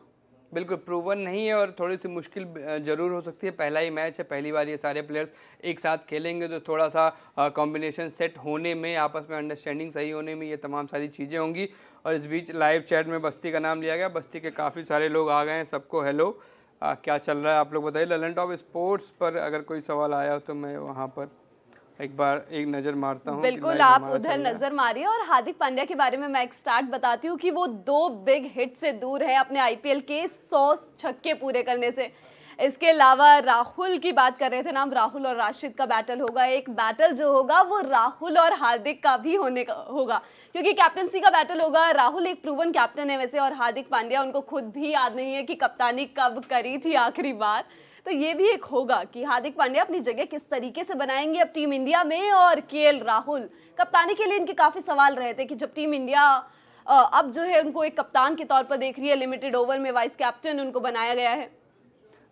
[SPEAKER 1] बिल्कुल प्रूवन नहीं है और थोड़ी सी मुश्किल जरूर हो सकती है। पहला ही मैच है, पहली बार ये सारे प्लेयर्स एक साथ खेलेंगे तो थोड़ा सा कॉम्बिनेशन सेट होने में, आपस में अंडरस्टैंडिंग सही होने में ये तमाम सारी चीज़ें होंगी। और इस बीच लाइव चैट में बस्ती का नाम लिया गया, बस्ती के काफ़ी सारे लोग आ गए हैं, सबको हेलो। क्या चल रहा है आप लोग बताइए। ललन टॉप स्पोर्ट्स पर अगर कोई सवाल आया हो तो मैं वहाँ पर एक नज़र मारता हूँ।
[SPEAKER 3] बिल्कुल, आप उधर नजर मारिए। और हार्दिक पांड्या के बारे में मैं एक स्टार्ट बताती हूँ कि वो 2 बिग हिट से दूर है अपने आईपीएल के 100 छक्के पूरे करने से। इसके अलावा राहुल की बात कर रहे थे ना हम, राहुल और राशिद का बैटल होगा। एक बैटल जो होगा वो राहुल और हार्दिक का भी होने का होगा, क्योंकि कैप्टनसी का बैटल होगा। राहुल एक प्रूवन कैप्टन है वैसे, और हार्दिक पांड्या, उनको खुद भी याद नहीं है कि कप्तानी कब करी थी आखिरी बार। तो ये भी एक होगा कि हार्दिक पांड्या अपनी जगह किस तरीके से बनाएंगे अब टीम इंडिया में। और केएल राहुल कप्तानी के लिए इनके काफी सवाल रहे थे कि जब टीम इंडिया अब जो है उनको एक कप्तान के तौर पर देख रही है, लिमिटेड ओवर में वाइस कैप्टन उनको बनाया गया है।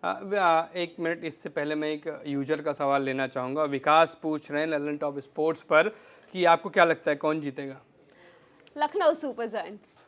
[SPEAKER 1] एक मिनट, इससे पहले मैं एक यूजर का सवाल लेना चाहूँगा। विकास पूछ रहे हैं ललन टॉप स्पोर्ट्स पर कि आपको क्या लगता है कौन जीतेगा?
[SPEAKER 3] Lucknow super giants.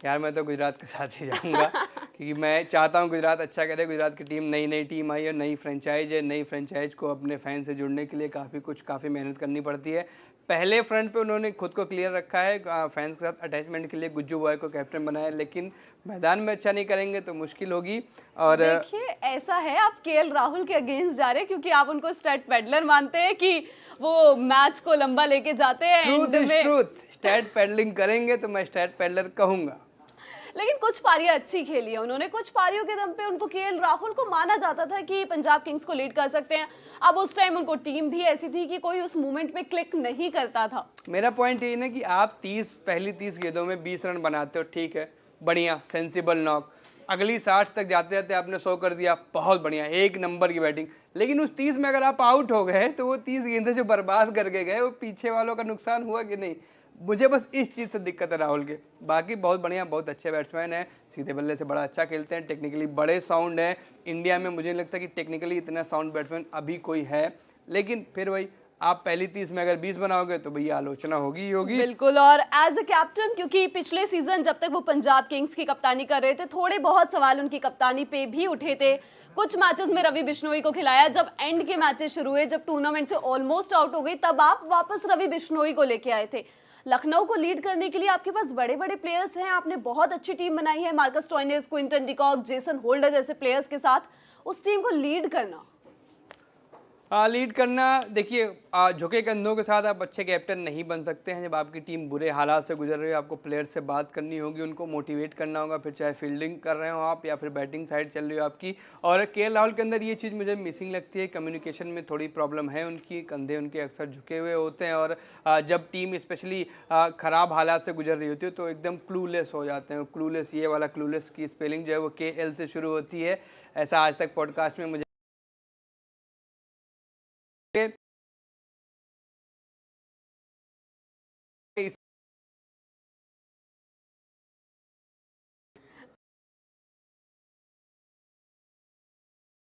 [SPEAKER 1] यार मैं तो गुजरात के साथ ही जाऊंगा क्योंकि मैं चाहता हूँ गुजरात अच्छा करे। गुजरात की टीम नई टीम आई है, नई फ्रेंचाइज है। नई फ्रेंचाइज को अपने फैन से जुड़ने के लिए काफ़ी मेहनत करनी पड़ती है। पहले फ्रंट पे उन्होंने खुद को क्लियर रखा है, फैंस के साथ अटैचमेंट के लिए गुज्जू बॉय को कैप्टन बनाया, लेकिन मैदान में अच्छा नहीं करेंगे तो मुश्किल होगी। और
[SPEAKER 3] देखिए ऐसा है, आप केएल राहुल के अगेंस्ट जा रहे हैं क्योंकि आप उनको स्टैट पेडलर मानते हैं कि वो मैच को लंबा लेके जाते हैं।
[SPEAKER 1] ट्रूथ, स्टैट पेडलिंग करेंगे तो मैं स्टैट पेडलर कहूंगा।
[SPEAKER 3] लेकिन कुछ पारियां अच्छी खेली है उन्होंने, कुछ पारियों के दम पे उनको केएल राहुल को माना जाता था कि पंजाब किंग्स को लीड कर सकते हैं। अब उस टाइम उनको टीम भी ऐसी थी कि कोई उस मोमेंट में क्लिक नहीं करता था।
[SPEAKER 1] मेरा पॉइंट ये ना कि आप पहली 30 गेंदों में 20 रन बनाते हो, ठीक है, बढ़िया, सेंसिबल नॉक। अगली 60 तक जाते जाते आपने 100 कर दिया, बहुत बढ़िया, एक नंबर की बैटिंग। लेकिन उस 30 में अगर आप आउट हो गए तो वो 30 गेंदें जो बर्बाद करके गए, वो पीछे वालों का नुकसान हुआ कि नहीं? मुझे बस इस चीज़ से दिक्कत है राहुल के। बाकी बहुत बढ़िया, बहुत अच्छे बैट्समैन हैं, सीधे बल्ले से बड़ा अच्छा खेलते हैं, टेक्निकली बड़े साउंड हैं। इंडिया में मुझे नहीं लगता कि टेक्निकली इतना साउंड बैट्समैन अभी कोई है। लेकिन फिर वही, आप पहली 30 में अगर 20 बनाओगे तो भैया आलोचना होगी ही होगी।
[SPEAKER 3] बिल्कुल, और एज अ कैप्टन, क्योंकि पिछले सीजन जब तक वो पंजाब किंग्स की कप्तानी कर रहे थे, थोड़े बहुत सवाल उनकी कप्तानी पे भी उठे थे। कुछ मैचेस में रवि बिश्नोई को खिलाया, जब एंड के मैचेस शुरू हुए, जब टूर्नामेंट से ऑलमोस्ट आउट हो गई, तब आप वापस रवि बिश्नोई को लेके आए थे। लखनऊ को लीड करने के लिए आपके पास बड़े बड़े प्लेयर्स हैं, आपने बहुत अच्छी टीम बनाई है, Marcus Stoinis, Quinton de Kock, Jason holder जैसे प्लेयर्स के साथ उस टीम को लीड करना।
[SPEAKER 1] लीड करना, देखिए, झुके कंधों के साथ आप अच्छे कैप्टन नहीं बन सकते हैं। जब आपकी टीम बुरे हालात से गुजर रही है, आपको प्लेयर से बात करनी होगी, उनको मोटिवेट करना होगा, फिर चाहे फील्डिंग कर रहे हो आप या फिर बैटिंग साइड चल रही हो आपकी। और केएल राहुल के अंदर ये चीज़ मुझे मिसिंग लगती है, कम्युनिकेशन में थोड़ी प्रॉब्लम है उनकी, कंधे उनके अक्सर झुके हुए होते हैं। और जब टीम स्पेशली ख़राब हालात से गुजर रही होती है तो एकदम क्लूलेस हो जाते हैं। क्लूलेस, ये वाला क्लूलेस की स्पेलिंग जो है वो KL से शुरू होती है। ऐसा आज तक पॉडकास्ट में मुझे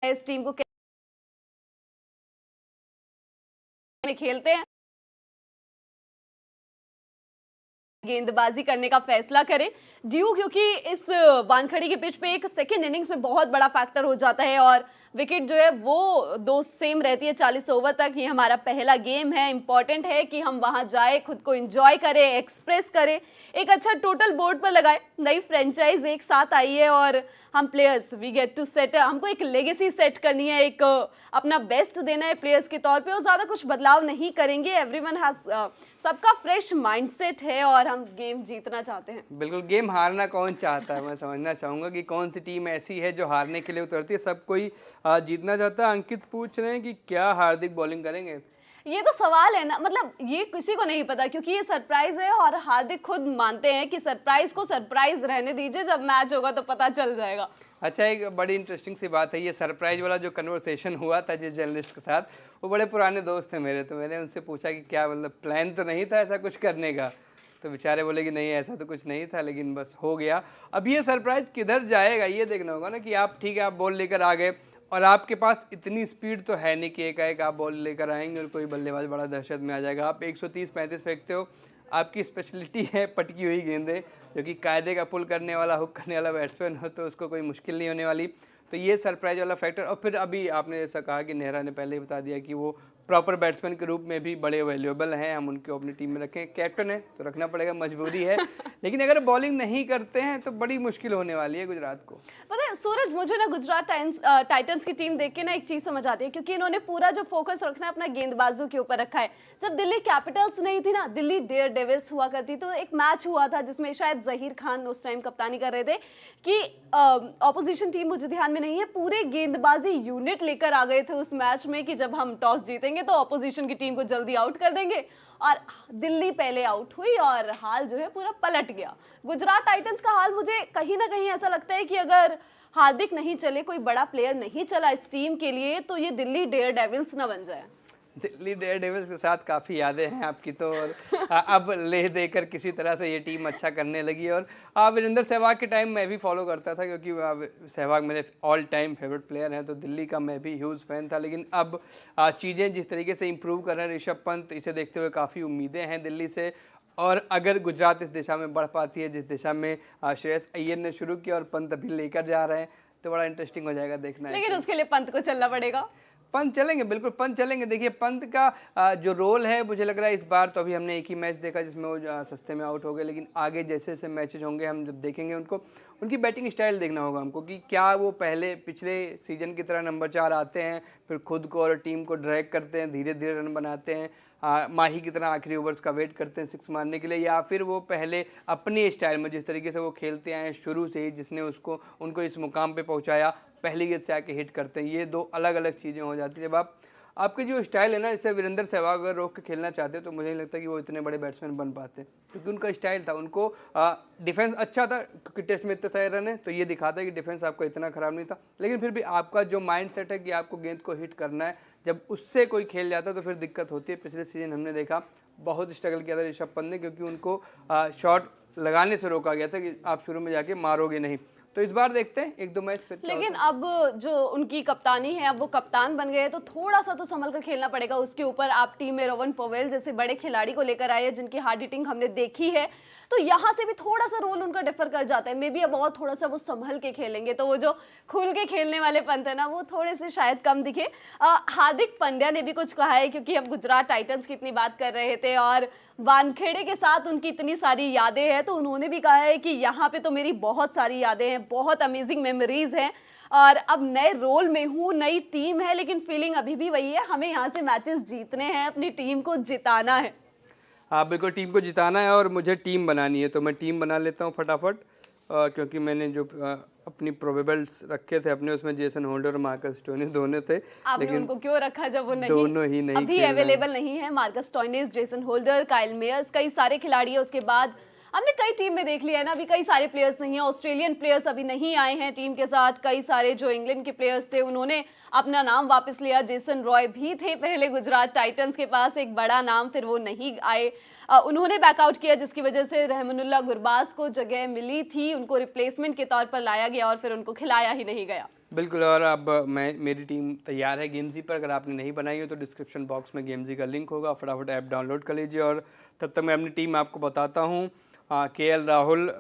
[SPEAKER 3] इस टीम को में खेलते हैं, गेंदबाजी करने का फैसला करें ड्यू, क्योंकि इस वानखड़ी के पिच पे एक सेकेंड इनिंग्स में बहुत बड़ा फैक्टर हो जाता है और विकेट जो है वो दो सेम रहती है 40 ओवर तक। ये हमारा पहला गेम है, इंपॉर्टेंट है कि हम वहां जाए, खुद को एंजॉय करें, एक्सप्रेस करें, एक अच्छा टोटल बोर्ड पर लगाए। नई फ्रेंचाइज एक साथ आई है और हम players we get to set, हमको एक लेगेसी सेट करनी है, एक अपना बेस्ट देना है प्लेयर्स के तौर पे, और ज़्यादा कुछ बदलाव नहीं करेंगे। एवरीवन हैज, सबका फ्रेश माइंडसेट है और हम गेम जीतना चाहते हैं।
[SPEAKER 1] बिल्कुल, गेम हारना कौन चाहता है? मैं समझना चाहूँगा कि कौन सी टीम ऐसी है जो हारने के लिए उतरती है? सब कोई जीतना चाहता है। अंकित पूछ रहे हैं कि क्या हार्दिक बॉलिंग करेंगे?
[SPEAKER 3] ये तो सवाल है ना, मतलब ये किसी को नहीं पता क्योंकि ये सरप्राइज है और हार्दिक खुद मानते हैं कि सरप्राइज को सरप्राइज रहने दीजिए, जब मैच होगा तो पता चल जाएगा।
[SPEAKER 1] अच्छा, एक बड़ी इंटरेस्टिंग सी बात है, ये सरप्राइज वाला जो कन्वर्सेशन हुआ था जिस जर्नलिस्ट के साथ, वो बड़े पुराने दोस्त थे मेरे, तो मैंने उनसे पूछा कि क्या मतलब प्लान तो नहीं था ऐसा कुछ करने का? तो बेचारे बोले कि नहीं ऐसा तो कुछ नहीं था, लेकिन बस हो गया। अब ये सरप्राइज किधर जाएगा ये देखना होगा ना, कि आप ठीक है आप बॉल लेकर आ गए और आपके पास इतनी स्पीड तो है नहीं कि एकाएक आप बॉल लेकर आएंगे और कोई बल्लेबाज बड़ा दहशत में आ जाएगा। आप 130-35 फेंकते हो, आपकी स्पेशलिटी है पटकी हुई गेंदें, जो कि कायदे का पुल करने वाला, हुक करने वाला बैट्समैन हो तो उसको कोई मुश्किल नहीं होने वाली। तो ये सरप्राइज वाला फैक्टर। और फिर अभी आपने जैसा कहा कि नेहरा ने पहले ही बता दिया कि वो प्रॉपर बैट्समैन के रूप में भी बड़े वैल्यूएबल हैं, हम उनको अपनी टीम में रखें। कैप्टन है तो रखना पड़ेगा, मजबूरी है। लेकिन अगर बॉलिंग नहीं करते हैं तो बड़ी मुश्किल होने वाली है गुजरात को।
[SPEAKER 3] पता है सूरज, मुझे ना गुजरात टाइटंस की टीम देख के ना एक चीज समझ आती है, क्योंकि इन्होंने पूरा जो फोकस रखना है अपना गेंदबाजों के ऊपर रखा है। जब दिल्ली कैपिटल्स नहीं थी ना, दिल्ली डेयर डेविल्स हुआ करती, तो एक मैच हुआ था जिसमें शायद जहीर खान उस टाइम कप्तानी कर रहे थे, कि ऑपोजिशन टीम मुझे ध्यान में नहीं है, पूरे गेंदबाजी यूनिट लेकर आ गए थे उस मैच में कि जब हम टॉस जीतेंगे तो ऑपोजिशन की टीम को जल्दी आउट कर देंगे, और दिल्ली पहले आउट हुई और हाल जो है पूरा पलट गया। गुजरात टाइटंस का हाल मुझे कहीं ना कहीं ऐसा लगता है कि अगर हार्दिक नहीं चले, कोई बड़ा प्लेयर नहीं चला इस टीम के लिए, तो ये दिल्ली डेयर डेविल्स ना बन जाए।
[SPEAKER 1] दिल्ली डेयरडेविल्स के साथ काफ़ी यादें हैं आपकी तो, और अब ले देकर किसी तरह से ये टीम अच्छा करने लगी। और वीरेंद्र सहवाग के टाइम मैं भी फॉलो करता था, क्योंकि सहवाग मेरे ऑल टाइम फेवरेट प्लेयर हैं, तो दिल्ली का मैं भी ह्यूज फैन था। लेकिन अब चीज़ें जिस तरीके से इम्प्रूव कर रहे हैं ऋषभ पंत, इसे देखते हुए काफ़ी उम्मीदें हैं दिल्ली से। और अगर गुजरात इस दिशा में बढ़ पाती है जिस दिशा में श्रेयस अय्यर ने शुरू किया और पंत अभी लेकर जा रहे हैं, तो बड़ा इंटरेस्टिंग हो जाएगा देखना।
[SPEAKER 3] लेकिन उसके लिए पंत को चलना पड़ेगा।
[SPEAKER 1] पंत चलेंगे, बिल्कुल पंत चलेंगे। देखिए पंत का जो रोल है, मुझे लग रहा है इस बार तो अभी हमने एक ही मैच देखा जिसमें वो सस्ते में आउट हो गए, लेकिन आगे जैसे जैसे मैचेज होंगे हम जब देखेंगे उनको, उनकी बैटिंग स्टाइल देखना होगा हमको कि क्या वो पिछले सीजन की तरह नंबर 4 आते हैं, फिर खुद को और टीम को ड्रैग करते हैं, धीरे धीरे रन बनाते हैं, माही की तरह आखिरी ओवर्स का वेट करते हैं 6 मारने के लिए, या फिर वो पहले अपनी स्टाइल में जिस तरीके से वो खेलते आए शुरू से ही, जिसने उनको इस मुकाम पे पहुंचाया, पहली गेंद से आके हिट करते हैं। ये दो अलग अलग चीज़ें हो जाती हैं। जब आपके जो स्टाइल है ना, जैसे वीरेंद्र सहवाग अगर रोक के खेलना चाहते तो मुझे नहीं लगता कि वो इतने बड़े बैट्समैन बन पाते, क्योंकि उनका स्टाइल था। उनको डिफेंस अच्छा था, क्योंकि टेस्ट में इतने सारे रन है तो ये दिखाता है कि डिफेंस आपका इतना ख़राब नहीं था। लेकिन फिर भी आपका जो माइंड सेट है कि आपको गेंद को हिट करना है, जब उससे कोई खेल जाता है तो फिर दिक्कत होती है। पिछले सीजन हमने देखा बहुत स्ट्रगल किया था ऋषभ पंत ने, क्योंकि उनको शॉट लगाने से रोका गया था कि आप शुरू में जाके मारोगे नहीं। तो इस बार देखते हैं 1-2 मैच फिर।
[SPEAKER 3] लेकिन अब जो उनकी कप्तानी है, अब वो कप्तान बन गए हैं, तो थोड़ा सा तो संभल कर खेलना पड़ेगा उसके ऊपर। आप टीम में रोवन पवेल जैसे बड़े खिलाड़ी को लेकर आए हैं जिनकी हार्ड हिटिंग हमने देखी है, तो यहाँ से भी थोड़ा सा रोल उनका डिफर कर जाता है। मे बी अब और थोड़ा सा वो संभल के खेलेंगे तो वो जो खुल के खेलने वाले पंत है ना, वो थोड़े से शायद कम दिखे। हार्दिक पांड्या ने भी कुछ कहा है, क्योंकि हम गुजरात टाइटंस की इतनी बात कर रहे थे और वानखेड़े के साथ उनकी इतनी सारी यादें हैं, तो उन्होंने भी कहा है कि यहाँ पे तो मेरी बहुत सारी यादें हैं, बहुत अमेजिंग मेमोरीज हैं, और अब नए रोल में हूँ, नई टीम है, लेकिन फीलिंग अभी भी वही है, हमें यहाँ से मैचेस जीतने हैं, अपनी टीम को जिताना है।
[SPEAKER 1] हाँ बिल्कुल, टीम को जिताना है और मुझे टीम बनानी है, तो मैं टीम बना लेता हूँ फटाफट, क्योंकि मैंने जो अपनी प्रोबेबल्स रखे थे अपने, उसमें जेसन होल्डर और मार्कस स्टोइनिस दोनों थे।
[SPEAKER 3] आपने
[SPEAKER 1] लेकिन
[SPEAKER 3] उनको क्यों रखा जब वो
[SPEAKER 1] दोनों ही नहीं
[SPEAKER 3] अभी अवेलेबल नहीं है? Marcus Stoinis, Jason holder, Kyle Myers, कई सारे खिलाड़ी है। उसके बाद हमने कई टीम में देख लिया है ना, अभी कई सारे प्लेयर्स नहीं है, ऑस्ट्रेलियन प्लेयर्स अभी नहीं आए हैं टीम के साथ। कई सारे जो इंग्लैंड के प्लेयर्स थे उन्होंने अपना नाम वापस लिया। जेसन रॉय भी थे पहले गुजरात टाइटंस के पास, एक बड़ा नाम, फिर वो नहीं आए, उन्होंने बैकआउट किया, जिसकी वजह से रहमानुल्लाह गुरबाज को जगह मिली थी, उनको रिप्लेसमेंट के तौर पर लाया गया और फिर उनको खिलाया ही नहीं गया।
[SPEAKER 1] बिल्कुल। और अब मेरी टीम तैयार है गेमजी पर, अगर आपने नहीं बनाई हो तो डिस्क्रिप्शन बॉक्स में गेमजी का लिंक होगा, फटाफट ऐप डाउनलोड कर लीजिए। और तब तक मैं अपनी टीम आपको बताता हूँ। केएल राहुल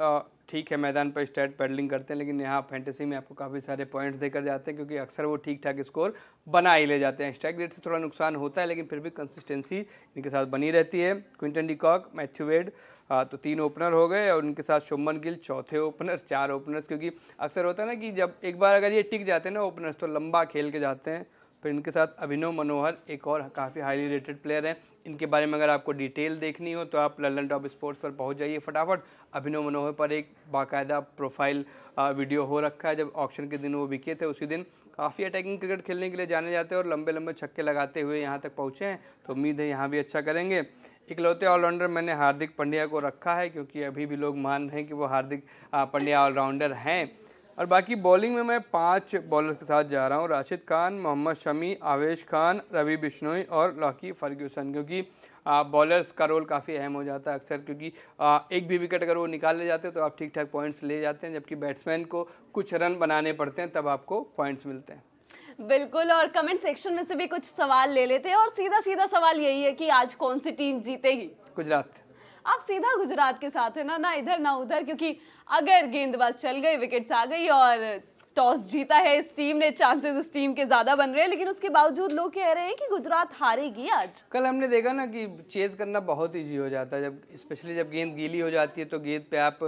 [SPEAKER 1] ठीक है, मैदान पर स्टैट पैडलिंग करते हैं, लेकिन यहाँ फैंटेसी में आपको काफ़ी सारे पॉइंट्स देकर जाते हैं, क्योंकि अक्सर वो ठीक ठाक स्कोर बना ही ले जाते हैं। स्ट्राइक रेट से थोड़ा नुकसान होता है, लेकिन फिर भी कंसिस्टेंसी इनके साथ बनी रहती है। Quinton de Kock, Matthew Wade, तो 3 ओपनर हो गए, और उनके साथ शुभमन गिल चौथे ओपनर, 4 ओपनर्स, क्योंकि अक्सर होता है ना कि जब एक बार अगर ये टिक जाते हैं ना ओपनर्स, तो लंबा खेल के जाते हैं। फिर इनके साथ अभिनव मनोहर, एक और काफ़ी हाईली रेटेड प्लेयर हैं। इनके बारे में अगर आपको डिटेल देखनी हो तो आप लल्लन टॉप स्पोर्ट्स पर पहुंच जाइए फटाफट। अभिनव मनोहर पर एक बाकायदा प्रोफाइल वीडियो हो रखा है। जब ऑक्शन के दिन वो बिके थे, उसी दिन काफ़ी अटैकिंग क्रिकेट खेलने के लिए जाने जाते हैं और लंबे लंबे छक्के लगाते हुए यहाँ तक पहुँचे हैं, तो उम्मीद है यहाँ भी अच्छा करेंगे। इकलौते ऑलराउंडर मैंने हार्दिक पांड्या को रखा है, क्योंकि अभी भी लोग मान रहे हैं कि वो हार्दिक पांड्या ऑलराउंडर हैं। और बाकी बॉलिंग में मैं 5 बॉलर्स के साथ जा रहा हूँ, राशिद खान, मोहम्मद शमी, आवेश खान, रवि बिश्नोई और लॉकी फर्ग्यूसन, क्योंकि बॉलर्स का रोल काफ़ी अहम हो जाता है अक्सर, क्योंकि एक भी विकेट अगर वो निकाल ले जाते हैं तो आप ठीक ठाक पॉइंट्स ले जाते हैं, जबकि बैट्समैन को कुछ रन बनाने पड़ते हैं, तब आपको पॉइंट्स मिलते हैं।
[SPEAKER 3] बिल्कुल। और कमेंट सेक्शन में से भी कुछ सवाल ले लेते हैं, और सीधा सीधा सवाल यही है कि आज कौन सी टीम जीतेगी?
[SPEAKER 1] गुजरात।
[SPEAKER 3] आप सीधा गुजरात के साथ है ना, ना इधर ना उधर, क्योंकि अगर गेंदबाज चल गए, विकेट्स आ गई और टॉस जीता है इस टीम ने, चांसेस इस टीम के ज्यादा बन रहे हैं, लेकिन उसके बावजूद लोग कह रहे हैं कि गुजरात हारेगी आज।
[SPEAKER 1] कल हमने देखा ना कि चेज करना बहुत ईजी हो जाता है, जब स्पेशली जब गेंद गीली हो जाती है तो गेंद पे आप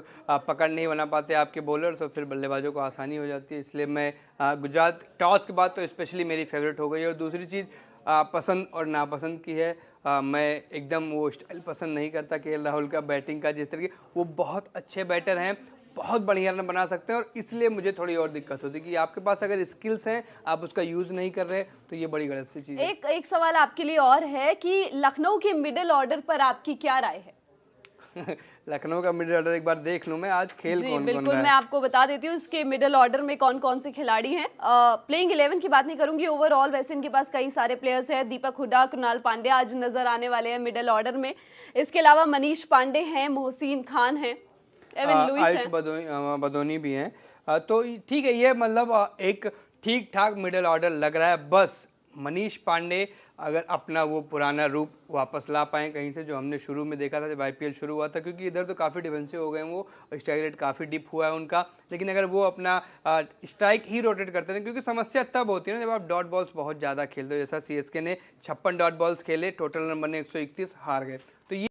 [SPEAKER 1] पकड़ नहीं बना पाते आपके बॉलर्स, और फिर बल्लेबाजों को आसानी हो जाती है। इसलिए मैं गुजरात टॉस के बाद तो स्पेशली मेरी फेवरेट हो गई। और दूसरी चीज़ पसंद और नापसंद की है, मैं एकदम वो स्टाइल पसंद नहीं करता केएल राहुल का बैटिंग का, जिस तरीके वो बहुत अच्छे बैटर हैं, बहुत बढ़िया रन बना सकते हैं, और इसलिए मुझे थोड़ी और दिक्कत होती है कि आपके पास अगर स्किल्स हैं आप उसका यूज़ नहीं कर रहे, तो ये बड़ी गलत सी चीज़ है।
[SPEAKER 3] एक सवाल आपके लिए और है कि लखनऊ के मिडिल ऑर्डर पर आपकी क्या राय है?
[SPEAKER 1] लखनऊ का मिडिल ऑर्डर एक बार देख लूं मैं, आज खेल
[SPEAKER 3] जी
[SPEAKER 1] कौन कौन
[SPEAKER 3] बिल्कुल,
[SPEAKER 1] रहा
[SPEAKER 3] मैं
[SPEAKER 1] है।
[SPEAKER 3] आपको बता देती हूँ इसके मिडिल ऑर्डर में कौन कौन से खिलाड़ी हैं। प्लेइंग 11 की बात नहीं करूंगी, ओवरऑल वैसे इनके पास कई सारे प्लेयर्स हैं। दीपक हुड्डा, कृणाल पांड्या आज नजर आने वाले हैं मिडिल ऑर्डर में। इसके अलावा मनीष पांडे हैं, मोहसिन खान हैं, एवन लुइस
[SPEAKER 1] आयुष
[SPEAKER 3] हैं।
[SPEAKER 1] बदोनी भी हैं। तो ठीक है, ये मतलब एक ठीक ठाक मिडिल ऑर्डर लग रहा है। बस मनीष पांडे अगर अपना वो पुराना रूप वापस ला पाएँ कहीं से, जो हमने शुरू में देखा था जब IPL शुरू हुआ था, क्योंकि इधर तो काफ़ी डिफेंसिव हो गए हैं वो, स्ट्राइक रेट काफ़ी डिप हुआ है उनका। लेकिन अगर वो अपना स्ट्राइक ही रोटेट करते हैं, क्योंकि समस्या तब होती है ना जब आप डॉट बॉल्स बहुत ज़्यादा खेलते हो, जैसा CSK ने 56 डॉट बॉल्स खेले, टोटल रन बने 131, हार गए। तो ये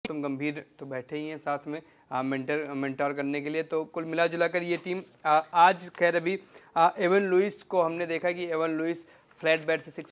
[SPEAKER 1] तुम गंभीर तो बैठे ही हैं साथ में मेंटर करने के लिए। तो कुल मिला जुला कर ये टीम आज खैर अभी एवन लुइस को हमने देखा कि एवन लुइस फ्लैट बैट से 6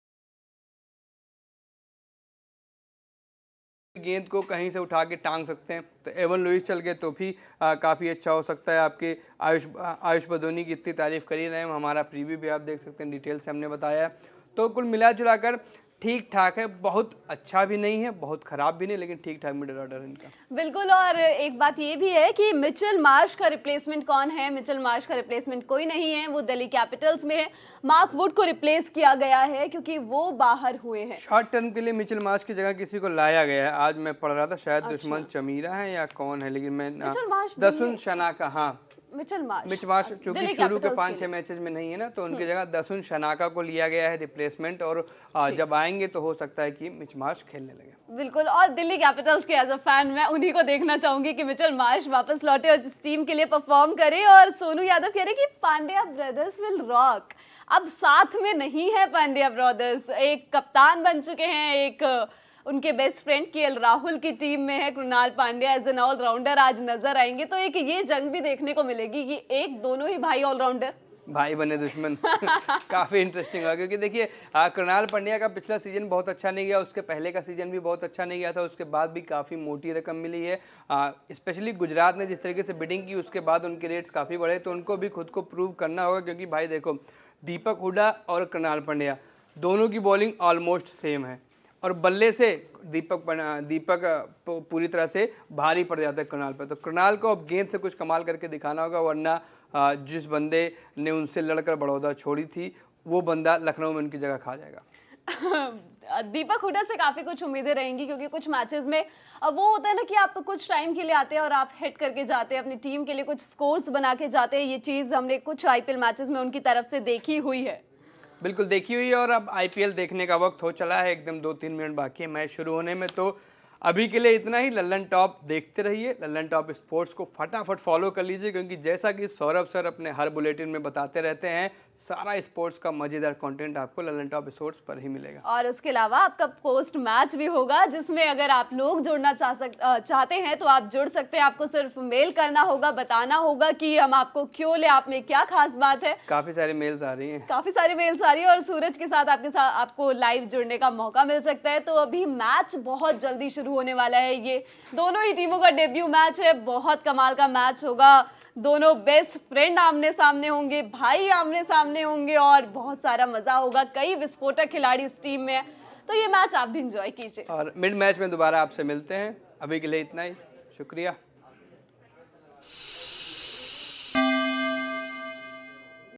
[SPEAKER 1] गेंद को कहीं से उठा के टांग सकते हैं। तो एवन लुइस चल गए तो भी काफ़ी अच्छा हो सकता है। आपके आयुष बदोनी की इतनी तारीफ कर ही रहे हैं, हमारा प्रीव्यू भी आप देख सकते हैं, डिटेल से हमने बताया है। तो कुल मिला जुला कर ठीक ठाक है, बहुत अच्छा भी नहीं है, बहुत खराब भी नहीं, लेकिन ठीक ठाक मिडिल ऑर्डर है इनका।
[SPEAKER 3] बिल्कुल, और एक बात ये भी है कि मिचेल मार्श का रिप्लेसमेंट कौन है? मिचेल मार्श का रिप्लेसमेंट कोई नहीं है, वो दिल्ली कैपिटल्स में है। मार्क वुड को रिप्लेस किया गया है क्योंकि वो बाहर हुए हैं।
[SPEAKER 1] शॉर्ट टर्म के लिए मिचेल मार्श की जगह किसी को लाया गया है। आज मैं पढ़ रहा था, शायद दुश्मन चमीरा है या कौन है, लेकिन मैं
[SPEAKER 3] मिचेल मार्श
[SPEAKER 1] दसुन शनाका, हाँ
[SPEAKER 3] मिचेल
[SPEAKER 1] मिच मार्श चूंकि शुरू के 5-6 मैचेस में नहीं है ना, तो उनकी जगह दसुन शनाका को लिया गया है रिप्लेसमेंट। और जब आएंगे तो हो सकता है कि मिच मार्श खेलने लगे।
[SPEAKER 3] बिल्कुल, और दिल्ली कैपिटल्स के एज अ फैन मैं उन्हीं को देखना चाहूंगी कि मिचेल मार्श वापस लौटे और इस टीम के लिए परफॉर्म करे। और सोनू यादव कह रहे कि पांड्या ब्रदर्स विल रॉक। अब साथ में नहीं है पांड्या ब्रदर्स, एक कप्तान बन चुके हैं, एक उनके बेस्ट फ्रेंड KL राहुल की टीम में है Krunal Pandya as an allrounder, आज नजर आएंगे। तो एक ये जंग भी देखने को मिलेगी कि एक दोनों ही भाई ऑलराउंडर,
[SPEAKER 1] भाई बने दुश्मन। काफ़ी इंटरेस्टिंग होगा, क्योंकि देखिए कृणाल पांड्या का पिछला सीजन बहुत अच्छा नहीं गया, उसके पहले का सीजन भी बहुत अच्छा नहीं गया था, उसके बाद भी काफ़ी मोटी रकम मिली है। स्पेशली गुजरात ने जिस तरीके से बिडिंग की उसके बाद उनके रेट्स काफ़ी बढ़े, तो उनको भी खुद को प्रूव करना होगा। क्योंकि भाई देखो, दीपक हुड्डा और कृणाल पांड्या दोनों की बॉलिंग ऑलमोस्ट सेम है, और बल्ले से दीपक पूरी तरह से भारी पड़ जाता है कृणाल पर। तो कृणाल को अब गेंद से कुछ कमाल करके दिखाना होगा, वरना जिस बंदे ने उनसे लड़कर बड़ौदा छोड़ी थी वो बंदा लखनऊ में उनकी जगह खा जाएगा।
[SPEAKER 3] दीपक हुड्डा से काफी कुछ उम्मीदें रहेंगी, क्योंकि कुछ मैचेस में अब वो होता है ना कि आप कुछ टाइम के लिए आते हैं और आप हिट करके जाते हैं, अपनी टीम के लिए कुछ स्कोर्स बना के जाते हैं। ये चीज हमने कुछ IPL मैचेस में उनकी तरफ से देखी हुई है।
[SPEAKER 1] बिल्कुल देखी हुई है, और अब IPL देखने का वक्त हो चला है, एकदम 2-3 मिनट बाकी है मैच शुरू होने में। तो अभी के लिए इतना ही। लल्लन टॉप देखते रहिए, लल्लन टॉप स्पोर्ट्स को फटाफट फॉलो कर लीजिए, क्योंकि जैसा कि सौरभ सर अपने हर बुलेटिन में बताते रहते हैं, सारा स्पोर्ट्स का मजेदार कंटेंट आपको लल्लन टॉप स्पोर्ट्स पर ही मिलेगा।
[SPEAKER 3] और उसके अलावा आपका पोस्ट मैच भी होगा, जिसमें अगर आप लोग जुड़ना चाहते हैं तो आप जुड़ सकते हैं। आपको सिर्फ मेल करना होगा, बताना होगा कि हम आपको क्यों ले, आप में क्या खास बात है।
[SPEAKER 1] काफी सारी मेल्स आ रही हैं,
[SPEAKER 3] काफी सारी मेल्स आ रही है, और सूरज के साथ आपको लाइव जुड़ने का मौका मिल सकता है। तो अभी मैच बहुत जल्दी शुरू होने वाला है, ये दोनों ही टीमों का डेब्यू मैच है, बहुत कमाल का मैच होगा। दोनों बेस्ट फ्रेंड आमने सामने होंगे, भाई आमने सामने होंगे, और बहुत सारा मजा होगा। कई विस्फोटक खिलाड़ी इस टीम में है, तो ये मैच आप भी इंजॉय कीजिए।
[SPEAKER 1] और मिड मैच में दोबारा आपसे मिलते हैं। अभी के लिए इतना ही, शुक्रिया।